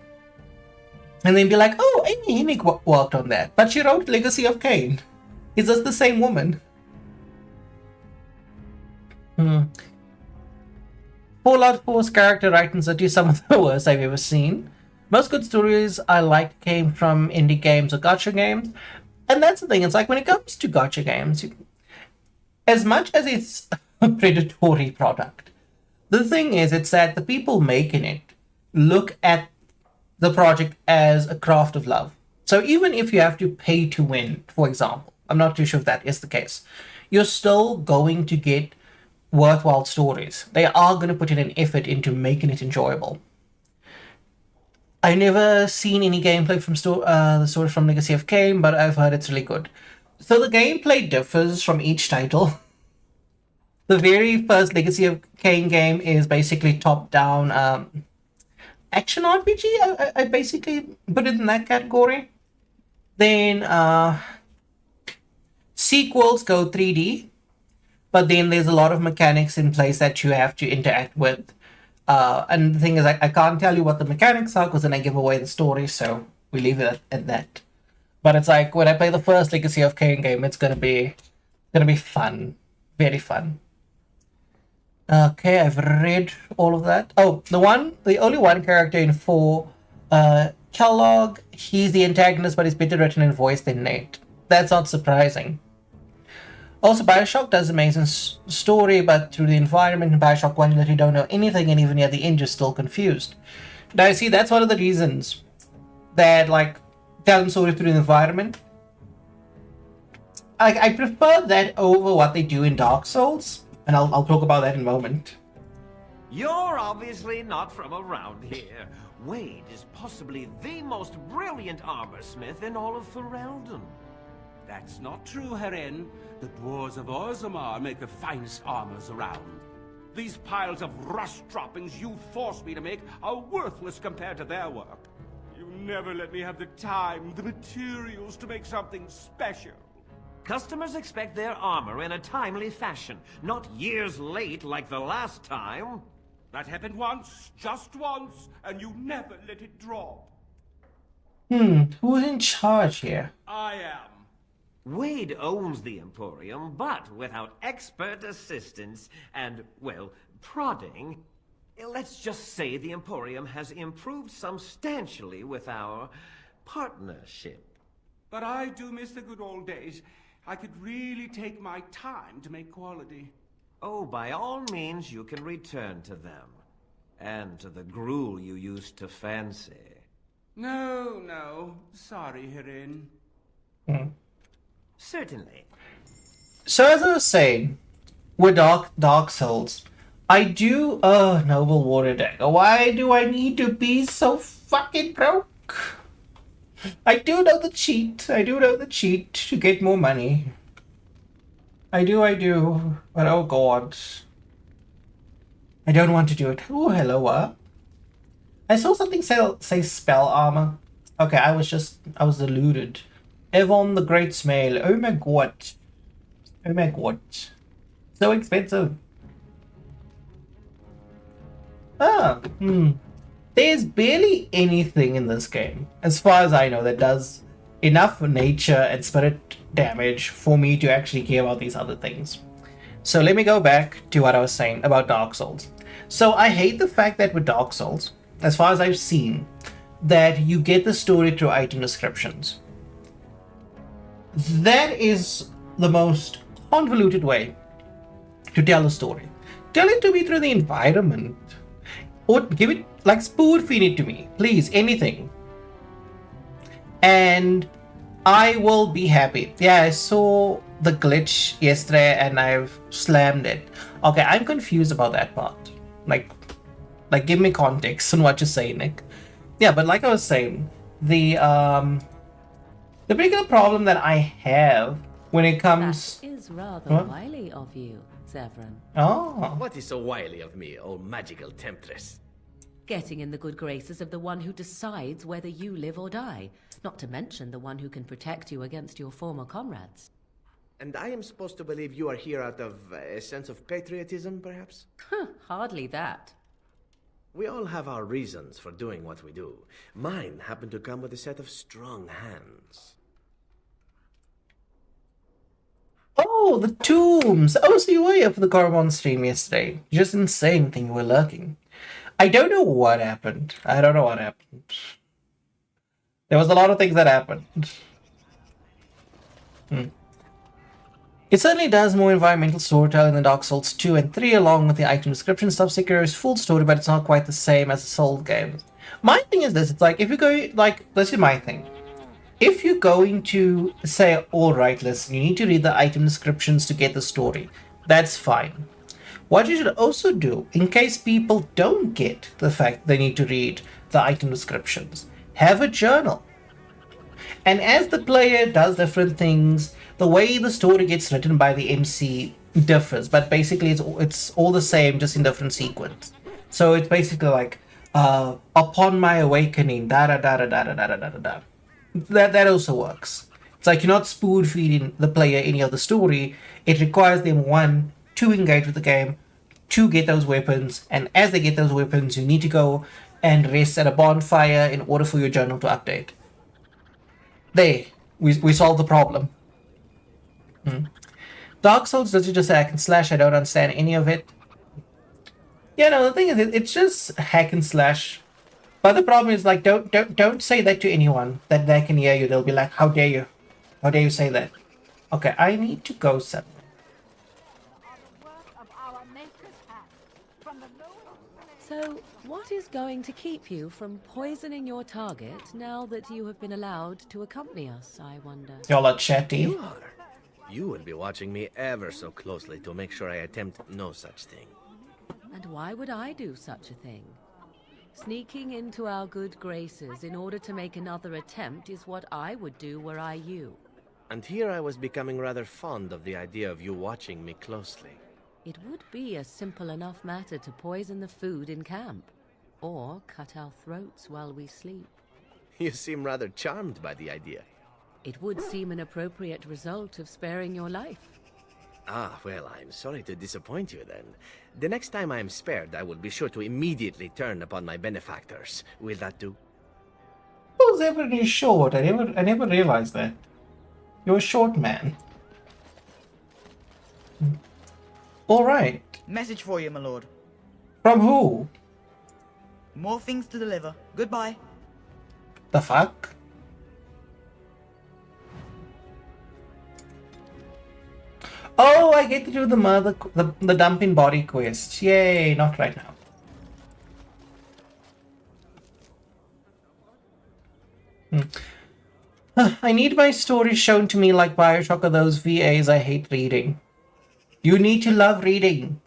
and then be like, oh, Amy Hennig worked on that, but she wrote Legacy of Kain. Is this the same woman? Fallout 4's character writings are to some of the worst I've ever seen. Most good stories I liked came from indie games or gacha games. And that's the thing, it's like, when it comes to gacha games, as much as it's a predatory product, the thing is, it's that the people making it look at the project as a craft of love. So even if you have to pay to win, for example, I'm not too sure if that is the case, you're still going to get worthwhile stories. They are going to put in an effort into making it enjoyable. I've never seen any gameplay from the story from Legacy of Kain, but I've heard it's really good. So the gameplay differs from each title. The very first Legacy of Kain game is basically top-down action RPG. I basically put it in that category. Then sequels go 3D, but then there's a lot of mechanics in place that you have to interact with. And the thing is, I can't tell you what the mechanics are because then I give away the story, so we leave it at that. But it's like, when I play the first Legacy of Kain game, it's gonna be fun, very fun. Okay, I've read all of that. Oh, the only one character in 4, Kellogg, he's the antagonist, but he's better written in voice than Nate. That's not surprising. Also, Bioshock does amazing story, but through the environment in Bioshock 1, you literally don't know anything, and even near the end, you're still confused. Now, see, that's one of the reasons that, like, telling story through the environment, I prefer that over what they do in Dark Souls. and I'll talk about that in a moment. You're obviously not from around here. Wade is possibly the most brilliant armorsmith in all of Ferelden. That's not true, Herin. The dwarves of Orzammar make the finest armors around. These piles of rust droppings you forced me to make are worthless compared to their work. You never let me have the time, the materials to make something special. Customers expect their armor in a timely fashion, not years late like the last time. That happened once, just once, and you never let it drop. Who's in charge here? I am. Wade owns the Emporium, but without expert assistance and, well, prodding, let's just say the Emporium has improved substantially with our partnership. But I do miss the good old days. I could really take my time to make quality. Oh, by all means, you can return to them. And to the gruel you used to fancy. No. Sorry, Herin. Certainly. So as I was saying, with Dark Souls, I do Noble Water Dagger. Why do I need to be so fucking broke? I do know the cheat. I do know the cheat to get more money. I do. But oh god. I don't want to do it. Oh, hello, I saw something say spell armor. Okay, I was deluded. Evon the Great Smail. Oh my god. Oh my god. So expensive. There's barely anything in this game, as far as I know, that does enough nature and spirit damage for me to actually care about these other things. So let me go back to what I was saying about Dark Souls. So I hate the fact that with Dark Souls, as far as I've seen, that you get the story through item descriptions. That is the most convoluted way to tell a story. Tell it to me through the environment. Or give it, like, spoon feed it to me. Please, anything. And I will be happy. Yeah, I saw the glitch yesterday and I've slammed it. Okay, I'm confused about that part. Like give me context on what you're saying, Nick. Yeah, but like I was saying, the particular problem that I have when it comes... That is rather wily of you, Severin. Oh. What is so wily of me, oh magical temptress? Getting in the good graces of the one who decides whether you live or die, not to mention the one who can protect you against your former comrades. And I am supposed to believe you are here out of a sense of patriotism, perhaps? Hardly that. We all have our reasons for doing what we do. Mine happen to come with a set of strong hands. Oh, the tombs! Oh, so you were here for the Coromon stream yesterday. Just insane thing you were lurking. I don't know what happened. There was a lot of things that happened. It certainly does more environmental storytelling than Dark Souls 2 and 3, along with the item description stuff. Sekiro's full story, but it's not quite the same as the Souls games. My thing is this, it's like, if you go, like, this is my thing. If you're going to say, alright, listen, you need to read the item descriptions to get the story, that's fine. What you should also do, in case people don't get the fact they need to read the item descriptions, have a journal. And as the player does different things, the way the story gets written by the MC differs, but basically it's all the same, just in different sequence. So it's basically like, upon my awakening, da-da-da-da-da-da-da-da-da. That also works. It's like you're not spoon-feeding the player any of the story. It requires them, one, to engage with the game, to get those weapons, and as they get those weapons, you need to go and rest at a bonfire in order for your journal to update. There, we solved the problem. Dark Souls, does it just say hack and slash? I don't understand any of it. Yeah, no, the thing is, it's just hack and slash. But the problem is, like, don't say that to anyone that they can hear you. They'll be like, how dare you? How dare you say that? Okay, I need to go somewhere. So, what is going to keep you from poisoning your target now that you have been allowed to accompany us, I wonder? Y'all are chatty. You are You will be watching me ever so closely to make sure I attempt no such thing. And why would I do such a thing? Sneaking into our good graces in order to make another attempt is what I would do were I you. And here I was becoming rather fond of the idea of you watching me closely. It would be a simple enough matter to poison the food in camp, or cut our throats while we sleep. You seem rather charmed by the idea. It would seem an appropriate result of sparing your life. Ah, well, I'm sorry to disappoint you then. The next time I am spared, I will be sure to immediately turn upon my benefactors. Will that do? Who's ever short? I never realized that. You're a short man. Alright. Message for you, my lord. From who? More things to deliver. Goodbye. The fuck? Oh, I get to do the dumping body quest. Yay, not right now. I need my stories shown to me like Bioshock or those VAs I hate reading. You need to love reading.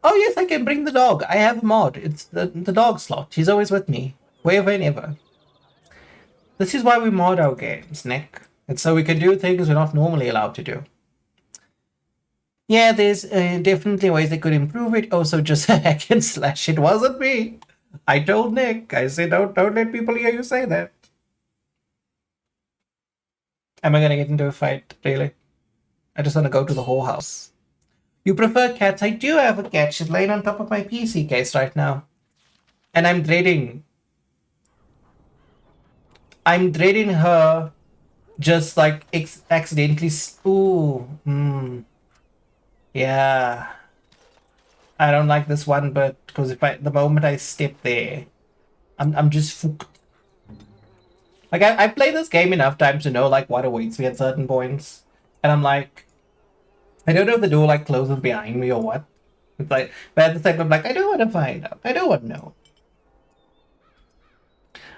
Oh yes, I can bring the dog. I have a mod. It's the dog slot. He's always with me. Wherever and ever. This is why we mod our games, Nick. It's so we can do things we're not normally allowed to do. Yeah, there's definitely ways they could improve it. Also, just hack and slash. It wasn't me. I told Nick. I said, don't let people hear you say that. Am I gonna get into a fight? Really? I just want to go to the whorehouse. You prefer cats? I do have a cat. She's laying on top of my PC case right now. And I'm dreading her just like accidentally. Ooh. Yeah. I don't like this one bit because the moment I step there, I'm just fucked. Like I played this game enough times to know like what awaits me at certain points. And I'm like, I don't know if the door like closes behind me or what. It's like, but at the same time, I'm like, I don't want to find out. I don't want to know.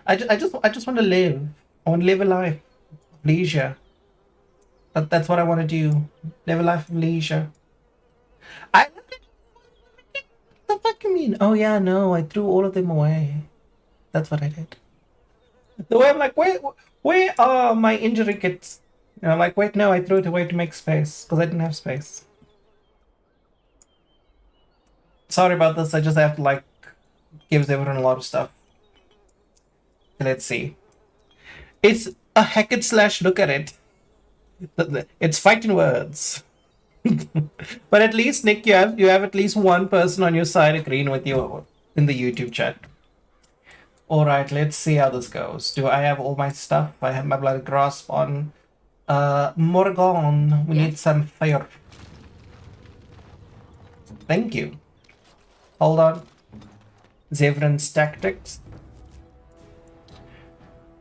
I just want to live. I want to live a life of leisure. That's what I want to do. Live a life of leisure. What the fuck you mean? Oh yeah, no, I threw all of them away. That's what I did. The way I'm like, where are my injury kits? And I'm like, wait, no, I threw it away to make space because I didn't have space. Sorry about this. I just have to like gives everyone a lot of stuff. Let's see. It's a hack and slash. Look at it. It's fighting words. But at least Nick, you have at least one person on your side agreeing with you in the YouTube chat. Alright, let's see how this goes. Do I have all my stuff? I have my blood grasp on. Morgan, we need some fire. Thank you. Hold on. Zevran's tactics.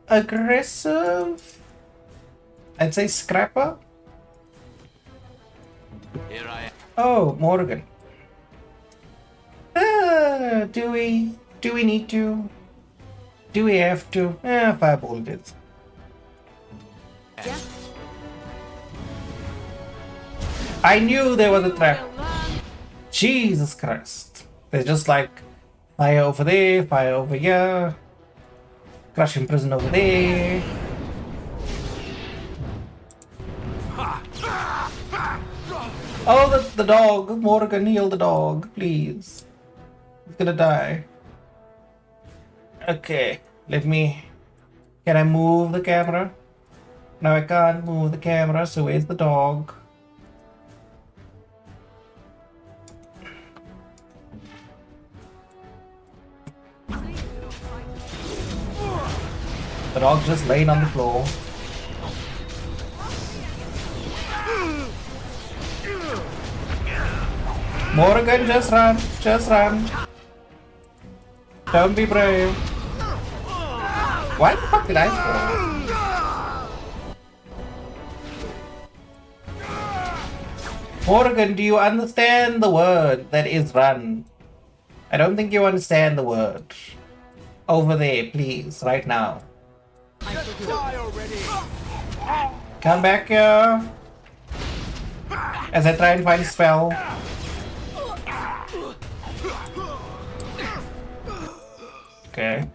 Aggressive. I'd say scrapper. Here I am. Oh, Morgan. Do we need to? Do we have to? Fireball it is. Yeah. I knew there was a trap. Jesus Christ. There's just like fire over there, fire over here. Crushing prison over there. Oh, the dog. Morgan, heal the dog, please. He's gonna die. Okay, can I move the camera? No, I can't move the camera, so where's the dog? The dog's just laying on the floor. Morgan, just run. Just run. Don't be brave. Why the fuck did I fall? Morgan, do you understand the word that is run? I don't think you understand the word. Over there, please, right now. Come back here. as I try and find a spell. Okay.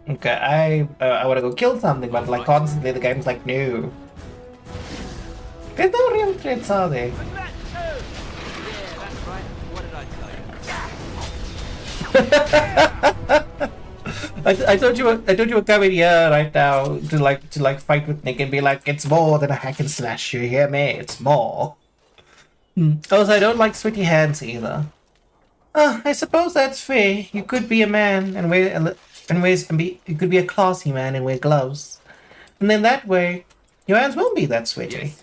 Okay, I want to go kill something, but like constantly the game's like, no. There's no real threats, are they? I thought you were coming here right now to like fight with Nick and be like, it's more than a hack and slash. You hear me? It's more. Also, I don't like sweaty hands either. I suppose that's fair. You could be a man and you could be a classy man and wear gloves, and then that way your hands won't be that sweaty. Yes.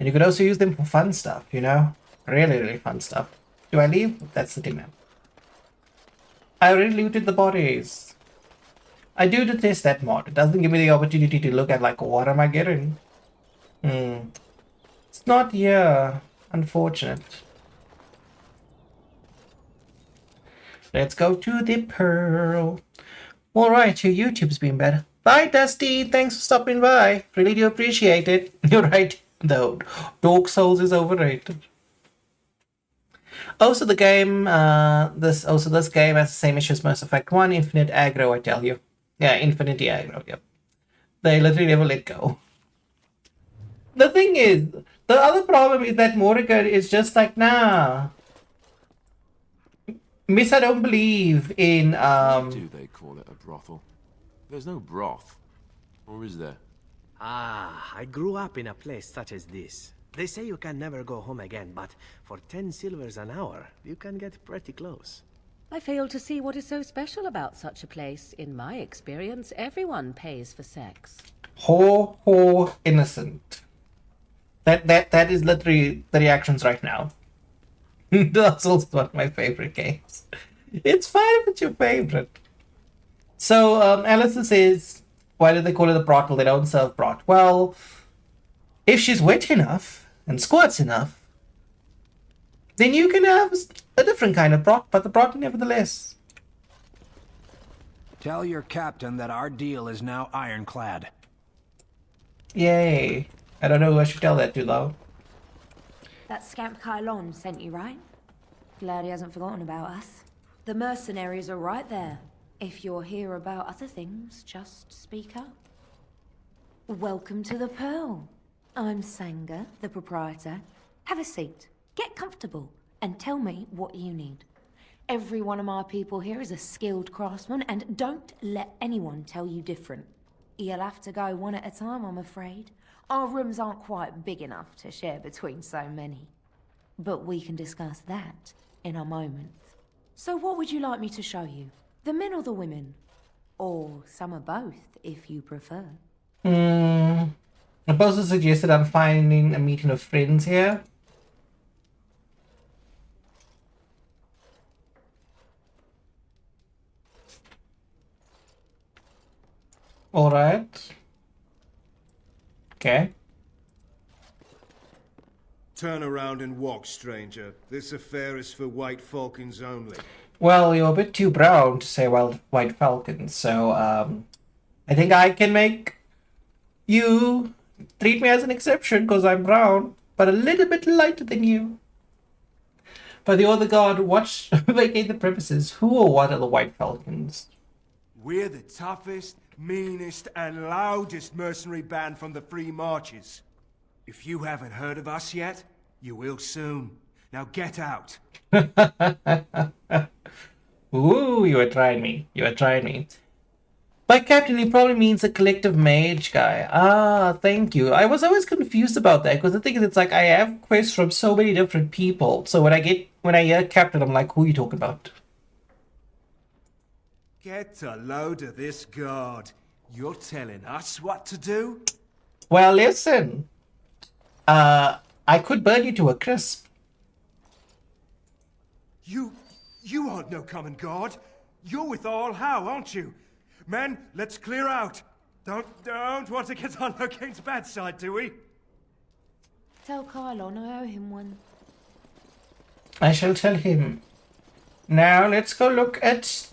And you could also use them for fun stuff, you know, really fun stuff. Do I leave? That's the demand. I already looted the bodies. I do detest that mod. It doesn't give me the opportunity to look at like, what am I getting? It's not here. Unfortunate. Let's go to the Pearl. Alright, your YouTube's been better. Bye, Dusty. Thanks for stopping by. Really do appreciate it. You're right, though. Dark Souls is overrated. Also, the game, this game has the same issue as Mass Effect 1, infinite aggro, I tell you. Yeah, infinity aggro, yep. They literally never let go. The thing is, the other problem is that Morrigan is just like, nah. Miss, I don't believe in, Why do they call it a brothel? There's no broth. Or is there? Ah, I grew up in a place such as this. They say you can never go home again, but for 10 silvers an hour, you can get pretty close. I fail to see what is so special about such a place. In my experience, everyone pays for sex. Ho, innocent. That is literally the reactions right now. That's also one of my favorite games. It's fine if it's your favorite. So, Alison says, why do they call it a brothel? They don't serve broth. Well, if she's wet enough and squirts enough, then you can have a different kind of broth, but the broth nevertheless. Tell your captain that our deal is now ironclad. Yay. I don't know who I should tell that to, though. That scamp Kylon sent you, right? Glad he hasn't forgotten about us. The mercenaries are right there. If you're here about other things, just speak up. Welcome to the Pearl. I'm Sanga, the proprietor. Have a seat, get comfortable, and tell me what you need. Every one of my people here is a skilled craftsman, and don't let anyone tell you different. You'll have to go one at a time, I'm afraid. Our rooms aren't quite big enough to share between so many. But we can discuss that in a moment. So what would you like me to show you? The men or the women? Or some of both, if you prefer. The poster suggested I'm finding a meeting of friends here. Alright. Okay. Turn around and walk, stranger. This affair is for white falcons only. Well, you're a bit too brown to say white falcons, so I think I can make you treat me as an exception because I'm brown, but a little bit lighter than you. By the other god, watch vacate the premises. Who or what are the white falcons? We're the toughest, meanest, and loudest mercenary band from the Free Marches. If you haven't heard of us yet, you will soon. Now get out. Ooh, you are trying me. You are trying me. By captain, he probably means a collective mage guy. Ah, thank you. I was always confused about that because the thing is, it's like I have quests from so many different people. So when I hear captain, I'm like, who are you talking about? Get a load of this guard. You're telling us what to do? Well, listen. I could burn you to a crisp. You aren't no common guard. You're with All How, aren't you? Men, let's clear out. Don't want to get on Locane's bad side, do we? Tell Kylon I owe him one. I shall tell him. Now let's go look at...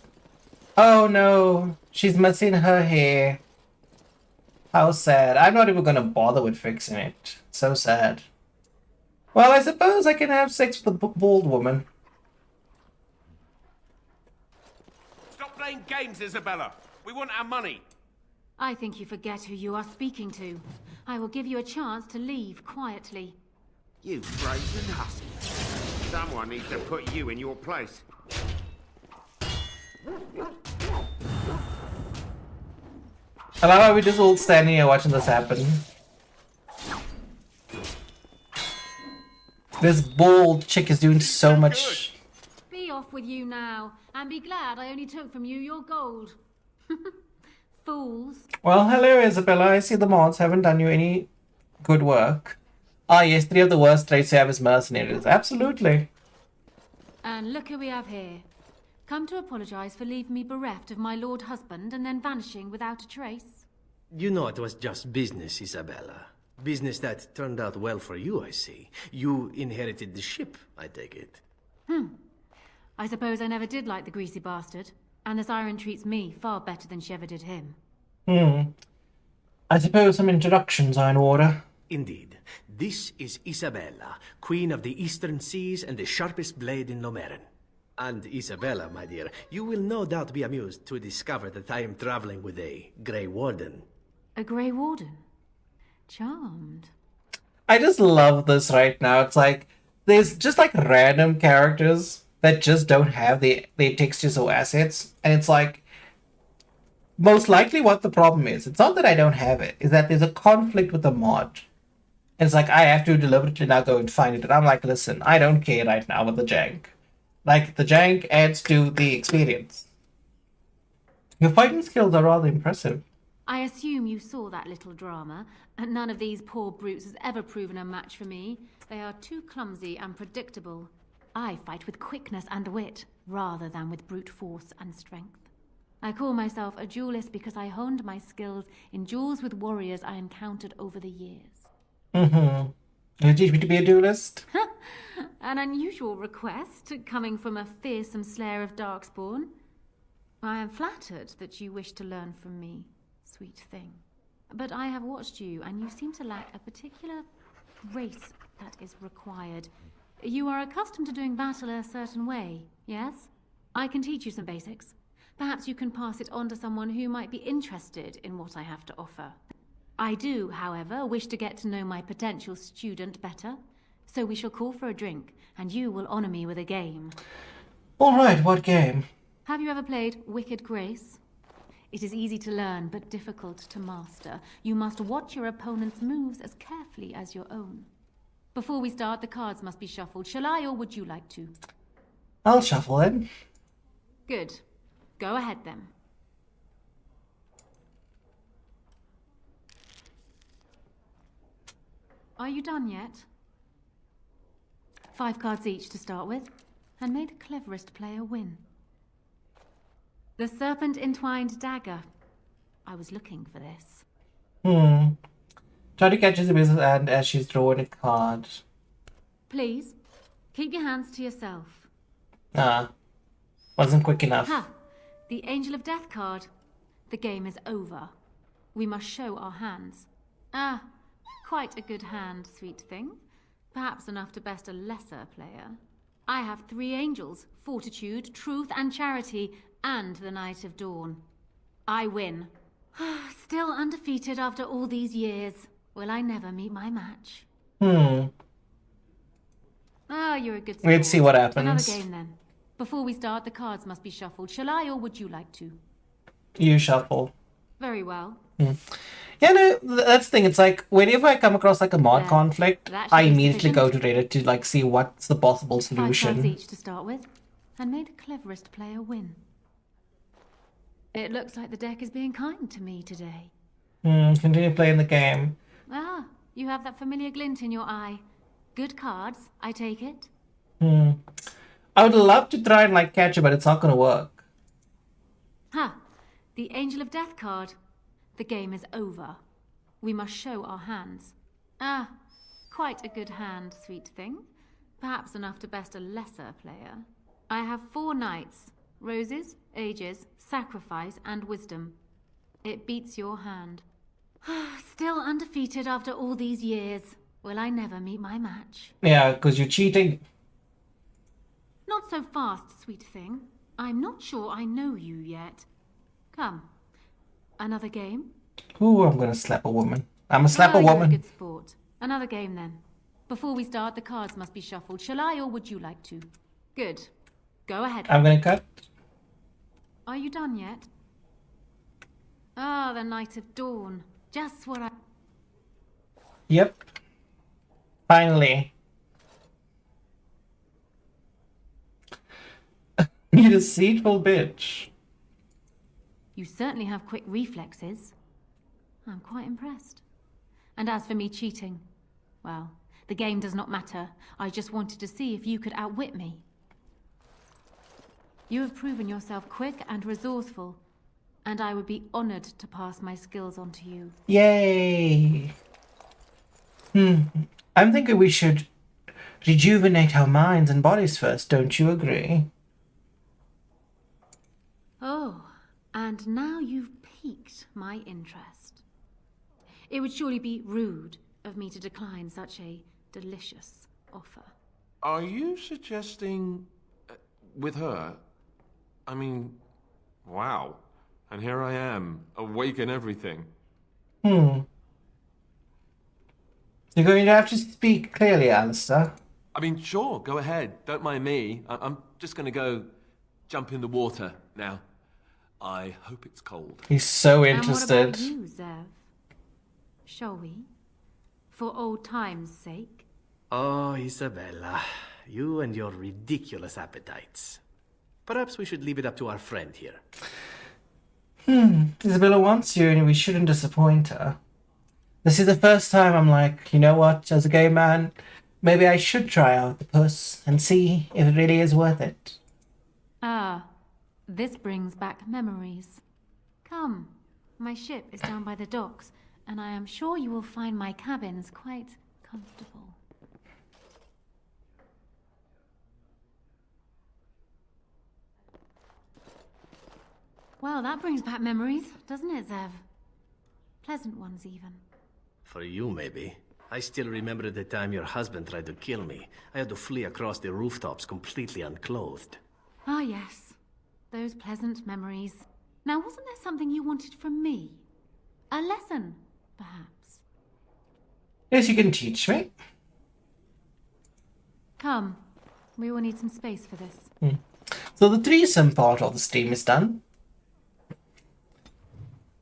Oh no, she's missing her hair. How sad. I'm not even gonna bother with fixing it. So sad. Well, I suppose I can have sex with a bald woman. Stop playing games, Isabella. We want our money. I think you forget who you are speaking to. I will give you a chance to leave quietly. You brazen hussy. Someone needs to put you in your place. I love how we just all standing here watching this happen. This bald chick is doing so much. Be off with you now, and be glad I only took from you your gold. Fools. Well, hello Isabella. I see the mods haven't done you any good work. Ah yes, 3 of the worst traits you have is mercenaries. Absolutely. And look who we have here. Come to apologize for leaving me bereft of my lord husband and then vanishing without a trace. You know it was just business, Isabella. Business that turned out well for you, I see. You inherited the ship, I take it. I suppose I never did like the greasy bastard. And the siren treats me far better than she ever did him. I suppose some introductions are in order. Indeed. This is Isabella, Queen of the Eastern Seas and the sharpest blade in Lomerin. And Isabella, my dear, you will no doubt be amused to discover that I am traveling with a Grey Warden. A Grey Warden? Charmed. I just love this right now. It's like, there's just like random characters that just don't have their textures or assets. And it's like, most likely what the problem is, it's not that I don't have it, is that there's a conflict with the mod. And it's like, I have to deliberately now go and find it. And I'm like, listen, I don't care right now with the jank. Like, the jank adds to the experience. Your fighting skills are rather impressive. I assume you saw that little drama, and none of these poor brutes has ever proven a match for me. They are too clumsy and predictable. I fight with quickness and wit, rather than with brute force and strength. I call myself a duelist because I honed my skills in duels with warriors I encountered over the years. You teach me to be a duelist? An unusual request, coming from a fearsome slayer of darkspawn. I am flattered that you wish to learn from me, sweet thing. But I have watched you, and you seem to lack a particular grace that is required. You are accustomed to doing battle a certain way, yes? I can teach you some basics. Perhaps you can pass it on to someone who might be interested in what I have to offer. I do, however, wish to get to know my potential student better. So we shall call for a drink, and you will honor me with a game. Alright, what game? Have you ever played Wicked Grace? It is easy to learn, but difficult to master. You must watch your opponent's moves as carefully as your own. Before we start, the cards must be shuffled. Shall I, or would you like to? I'll shuffle then. Good. Go ahead then. Are you done yet? 5 cards each to start with, and may the cleverest player win. The Serpent Entwined Dagger. I was looking for this. Try to catch Isabel's hand as she's drawing a card. Please, keep your hands to yourself. Wasn't quick enough. Ha! The Angel of Death card. The game is over. We must show our hands. Quite a good hand, sweet thing. Perhaps enough to best a lesser player. I have 3 angels, Fortitude, Truth and Charity, and the Night of Dawn. I win. Still undefeated after all these years. Will I never meet my match? You're a good sport. Let's see what happens. Another game then. Before we start, the cards must be shuffled. Shall I, or would you like to? You shuffle. Very well. Yeah, no, that's the thing. It's like, whenever I come across like a mod conflict, I immediately go to Reddit to like see what's the possible 5 cards solution. each to start with, and may the cleverest player win. It looks like the deck is being kind to me today. Continue playing the game. You have that familiar glint in your eye. Good cards, I take it. I would love to try and like catch it, but it's not gonna work. The Angel of Death card. The game is over. We must show our hands. Quite a good hand, sweet thing. Perhaps enough to best a lesser player. I have 4 knights. Roses, ages, sacrifice, and wisdom. It beats your hand. Still undefeated after all these years. Will I never meet my match? Yeah, because you're cheating. Not so fast, sweet thing. I'm not sure I know you yet. Come. Another game? Ooh, I'm gonna slap a woman. I'm gonna slap a You're a woman. good sport. Another game then. Before we start, the cards must be shuffled. Shall I, or would you like to? Good. Go ahead. I'm gonna cut. Are you done yet? Ah, the night of dawn. Just what I... Yep. Finally. You deceitful bitch. You certainly have quick reflexes. I'm quite impressed. And as for me cheating, well, the game does not matter. I just wanted to see if you could outwit me. You have proven yourself quick and resourceful, and I would be honored to pass my skills on to you. Yay. I'm thinking we should rejuvenate our minds and bodies first, don't you agree? Oh, and now you've piqued my interest. It would surely be rude of me to decline such a delicious offer. Are you suggesting... with her? I mean, wow. And here I am, awake and everything. You're going to have to speak clearly, Alistair. I mean, sure, go ahead. Don't mind me. I'm just gonna go jump in the water now. I hope it's cold. He's so And interested. what about you, Zev? Shall we? For old time's sake? Oh, Isabella, you and your ridiculous appetites. Perhaps we should leave it up to our friend here. Isabella wants you and we shouldn't disappoint her. This is the first time I'm like, you know what, as a gay man, maybe I should try out the puss and see if it really is worth it. Ah, this brings back memories. Come, my ship is down by the docks, and I am sure you will find my cabins quite comfortable. Well, that brings back memories, doesn't it, Zev? Pleasant ones, even. For you, maybe. I still remember the time your husband tried to kill me. I had to flee across the rooftops completely unclothed. Ah, yes. Those pleasant memories. Now, wasn't there something you wanted from me? A lesson, perhaps? Yes, you can teach me. Come. We will need some space for this. So the threesome part of the stream is done.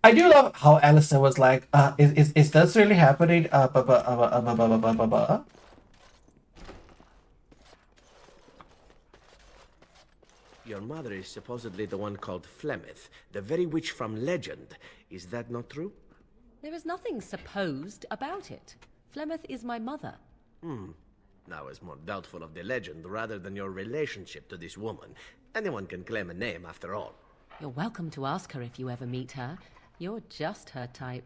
I do love how Alistair was like, is this really happening? Your mother is supposedly the one called Flemeth, the very witch from legend. Is that not true? There is nothing supposed about it. Flemeth is my mother. Now is more doubtful of the legend rather than your relationship to this woman. Anyone can claim a name after all. You're welcome to ask her if you ever meet her. You're just her type.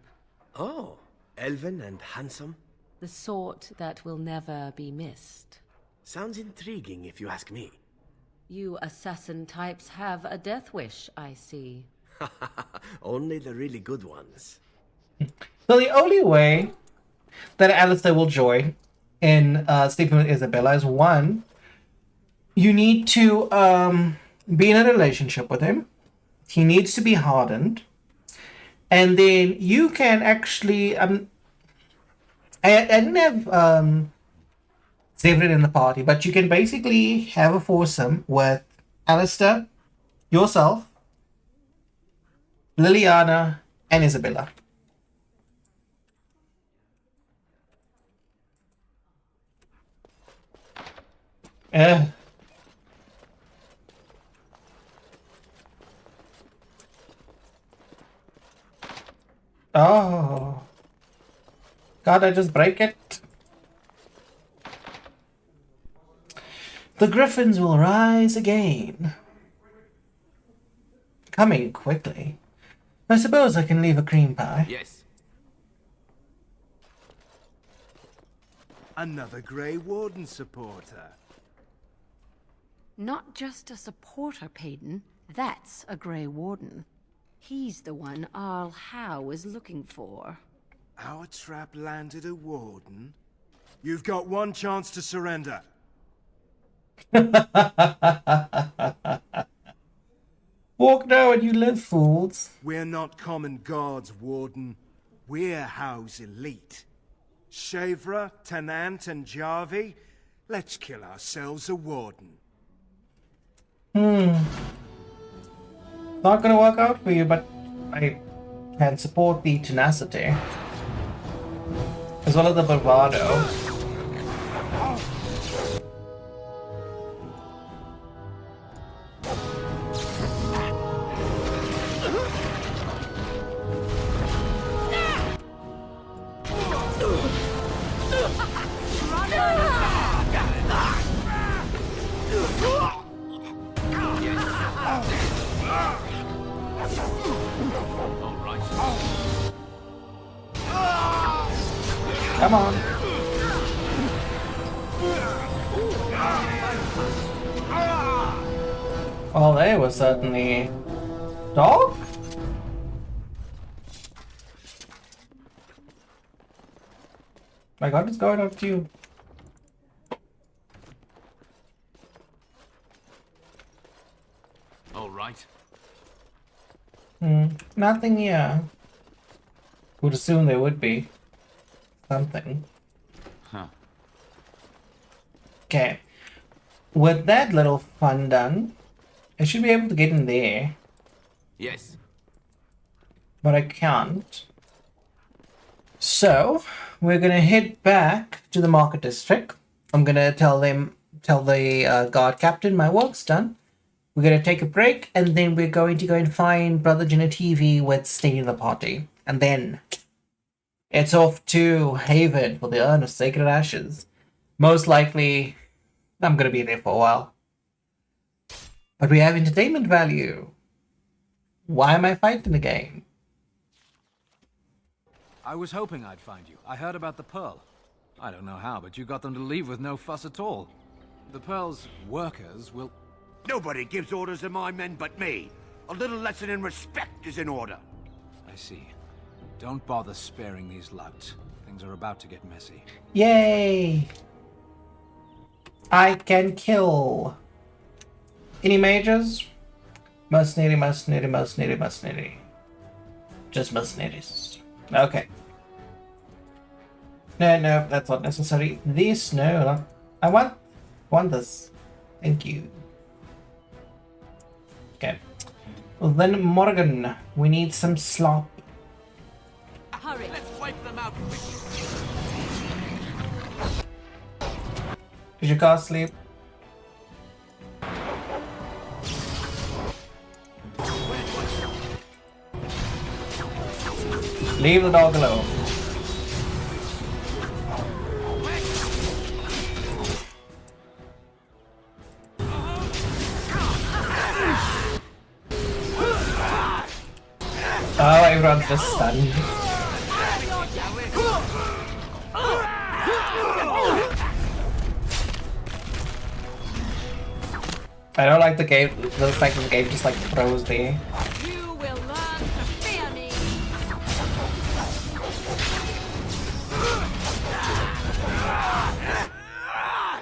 Oh, elven and handsome? The sort that will never be missed. Sounds intriguing if you ask me. You assassin types have a death wish, I see. Only the really good ones. So the only way that Alistair will join in sleeping with Isabella is one, you need to be in a relationship with him. He needs to be hardened. And then you can actually I didn't have Severin in the party, but you can basically have a foursome with Alistair, yourself, Liliana, and Isabella. Oh. God, I just break it. The griffins will rise again. Coming quickly. I suppose I can leave a cream pie. Yes. Another Grey Warden supporter. Not just a supporter, Payton. That's a Grey Warden. He's the one Arl Howe is looking for. Our trap landed a warden? You've got one chance to surrender. Walk now and you live, fools. We're not common guards, Warden. We're Howe's elite. Shavra, Tenant, and Jarvie, let's kill ourselves a warden. Not gonna work out for you, but I can support the tenacity. As well as the bravado. Come on. Well, they were certainly... Dog? My god, what's going on with you? All right. Nothing here. Would assume there would be. Something. Huh. Okay. With that little fun done, I should be able to get in there. Yes. But I can't. So, we're gonna head back to the market district. I'm gonna tell the guard captain my work's done. We're gonna take a break, and then we're going to go and find Brother Genetivi with State of the Party. And then it's off to Haven for the Urn of Sacred Ashes. Most likely, I'm gonna be there for a while. But we have entertainment value. Why am I fighting the game? I was hoping I'd find you. I heard about the Pearl. I don't know how, but you got them to leave with no fuss at all. The Pearl's workers will... Nobody gives orders to my men but me. A little lesson in respect is in order. I see. Don't bother sparing these louts. Things are about to get messy. Yay! I can kill. Any mages? Mercenary, mercenary, mercenary, mercenary. Just mercenaries. Okay. No, that's not necessary. This, no. I want this. Thank you. Okay. Well then, Morgan, we need some slop. Hurry. Let's wipe them out quickly. Did you cast sleep? Leave the dog alone. Oh, everyone's just stunned. I don't like the game, the fact that the game just like throws me. You will learn to fear me.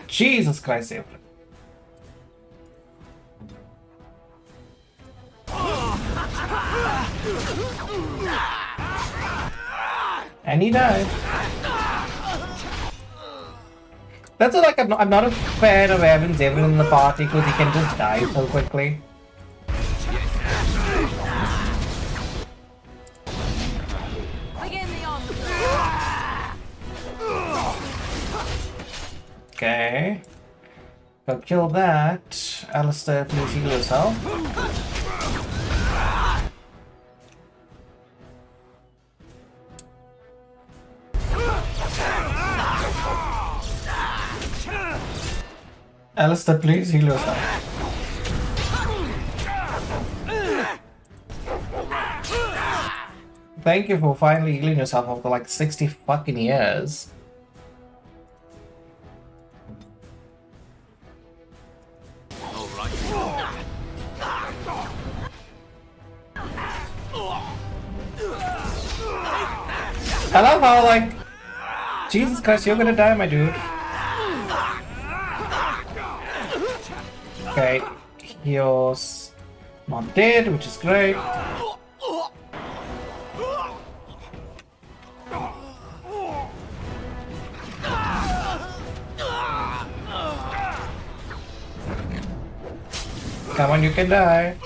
Jesus Christ, April. And he died. That's like I'm not a fan of having Zevon in the party because he can just die so quickly. Okay. Go kill that. Alistair, please heal yourself. Alistair, please heal yourself. Thank you for finally healing yourself after like 60 fucking years. All I love how, like, Jesus Christ, you're gonna die, my dude. Okay, he's not dead, which is great. Come on, you can die.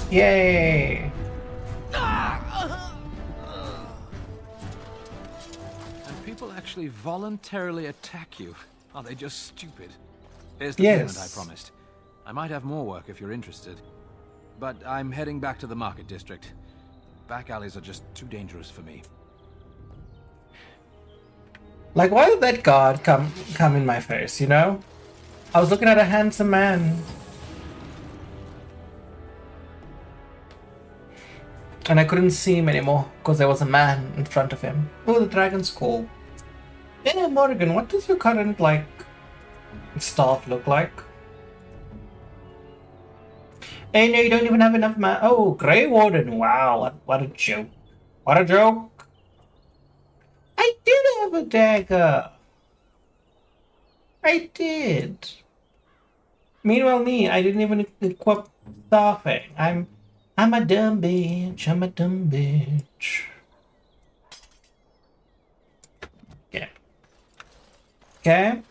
Yay! And people actually voluntarily attack you. Are they just stupid? Here's the Yes. payment I promised. I might have more work if you're interested. But I'm heading back to the market district. Back alleys are just too dangerous for me. Like, why did that guard come in my face, you know? I was looking at a handsome man. And I couldn't see him anymore because there was a man in front of him. Oh, the dragon's call. Yeah, Morrigan, what does your current, like, staff look like? Hey, no, you don't even have enough man. Oh, Grey Warden. Wow, what a joke. What a joke. I did have a dagger. I did. Meanwhile, me, I didn't even equip staffing. I'm a dumb bitch. I'm a dumb bitch. Okay. Okay.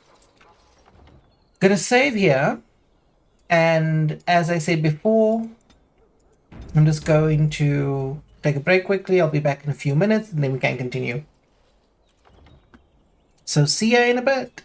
Gonna save here. And as I said before, I'm just going to take a break quickly. I'll be back in a few minutes and then we can continue. So see ya in a bit.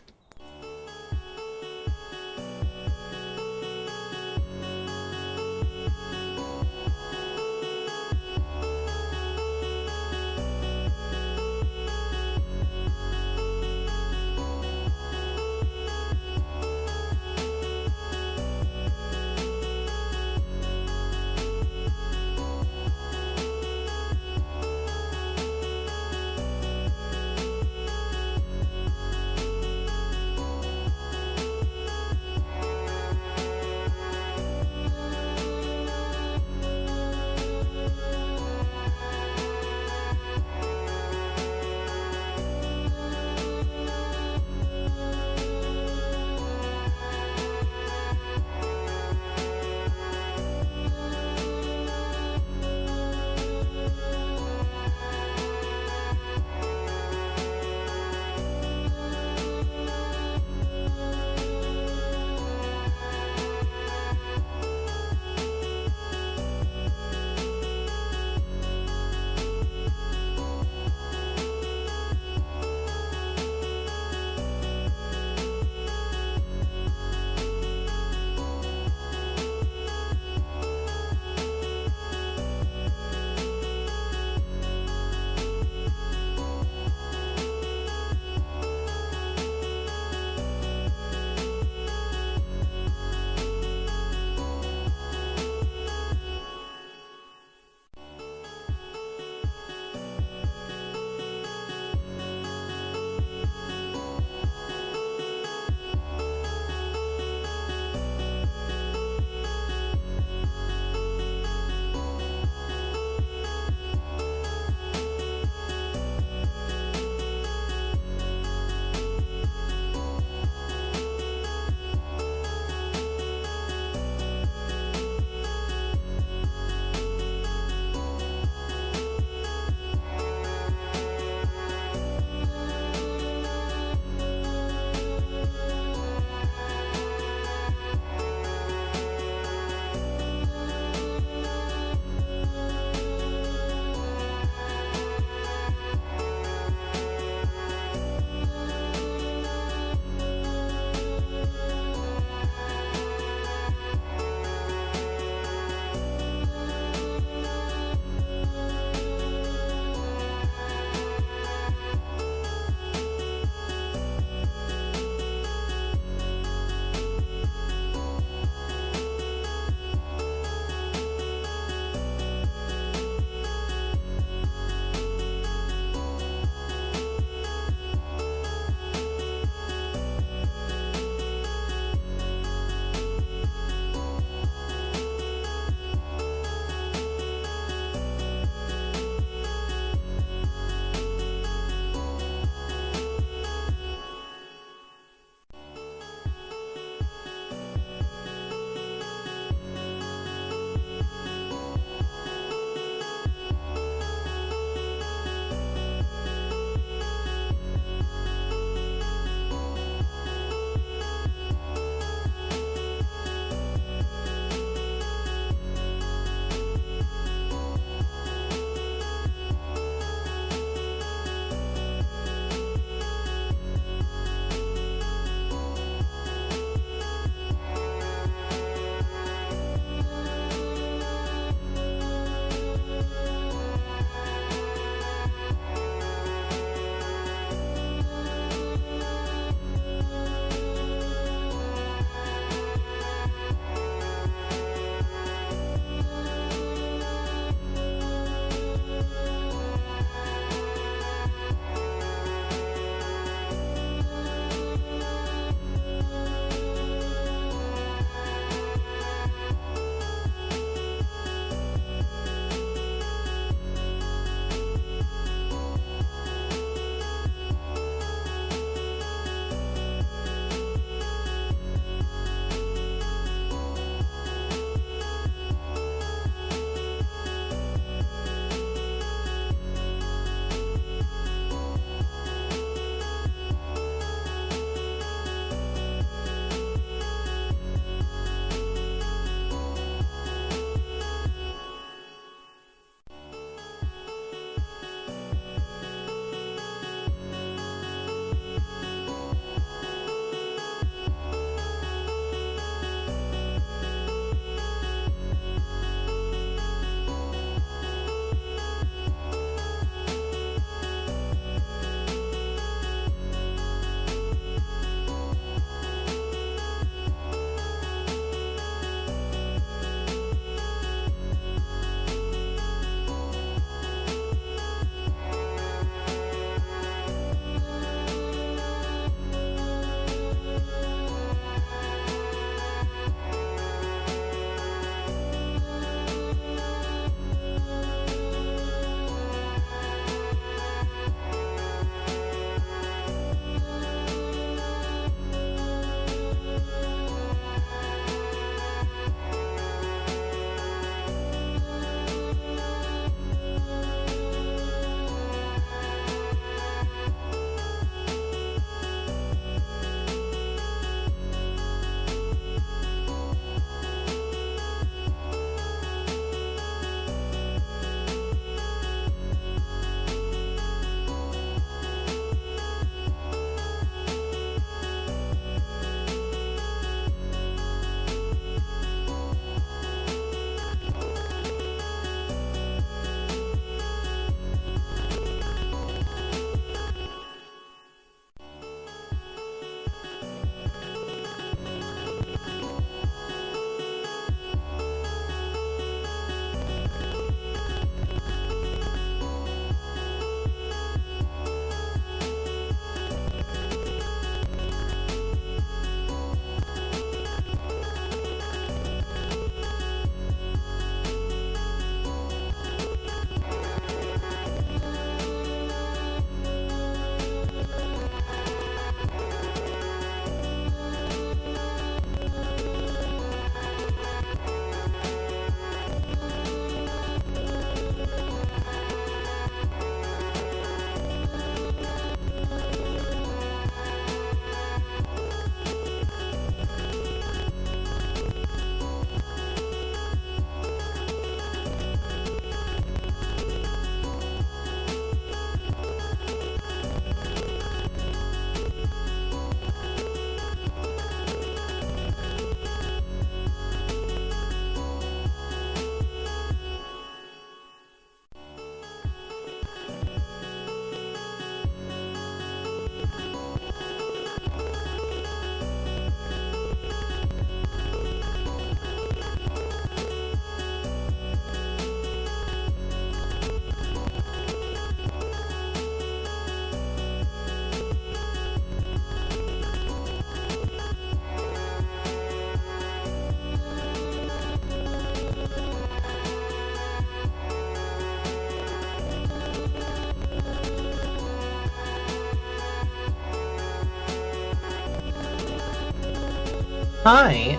Hi,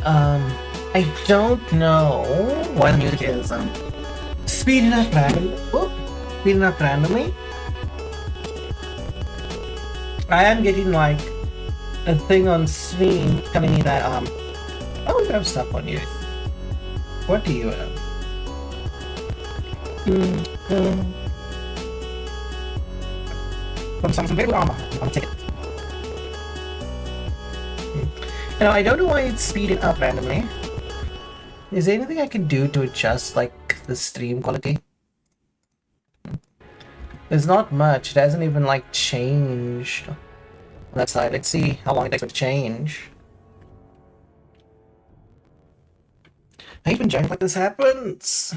I don't know why the music is, speeding up randomly. I am getting, like, a thing on stream telling me that, oh, you have stuff on you. What do you have? Some very good armor. I'll take it. You know, I don't know why it's speeding up randomly. Is there anything I can do to adjust, like, the stream quality? There's not much. It hasn't even, like, changed on that side. Let's see how long it takes to change. I hate when junk like this happens.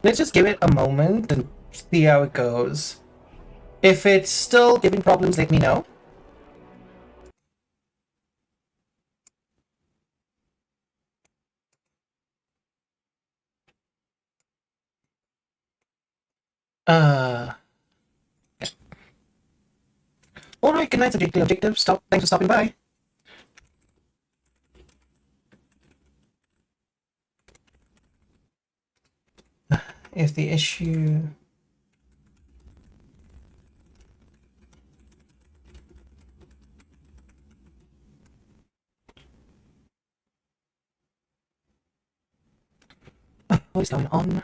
Let's just give it a moment and see how it goes. If it's still giving problems, let me know. Okay. Alright, good night, objective. Thanks for stopping by. Is the issue... What is going on?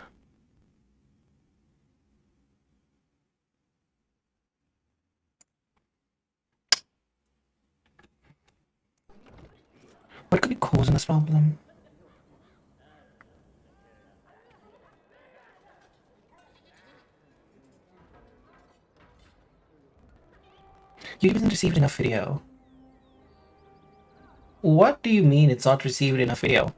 What could be causing this problem? You haven't received enough video. What do you mean it's not received enough video?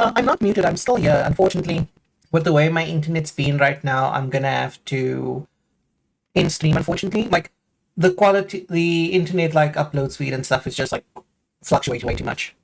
I'm not muted, I'm still here. Unfortunately, with the way my internet's been right now, I'm gonna have to in stream, unfortunately. Like, the quality, the internet, like, upload speed and stuff is just, like, fluctuating way too much.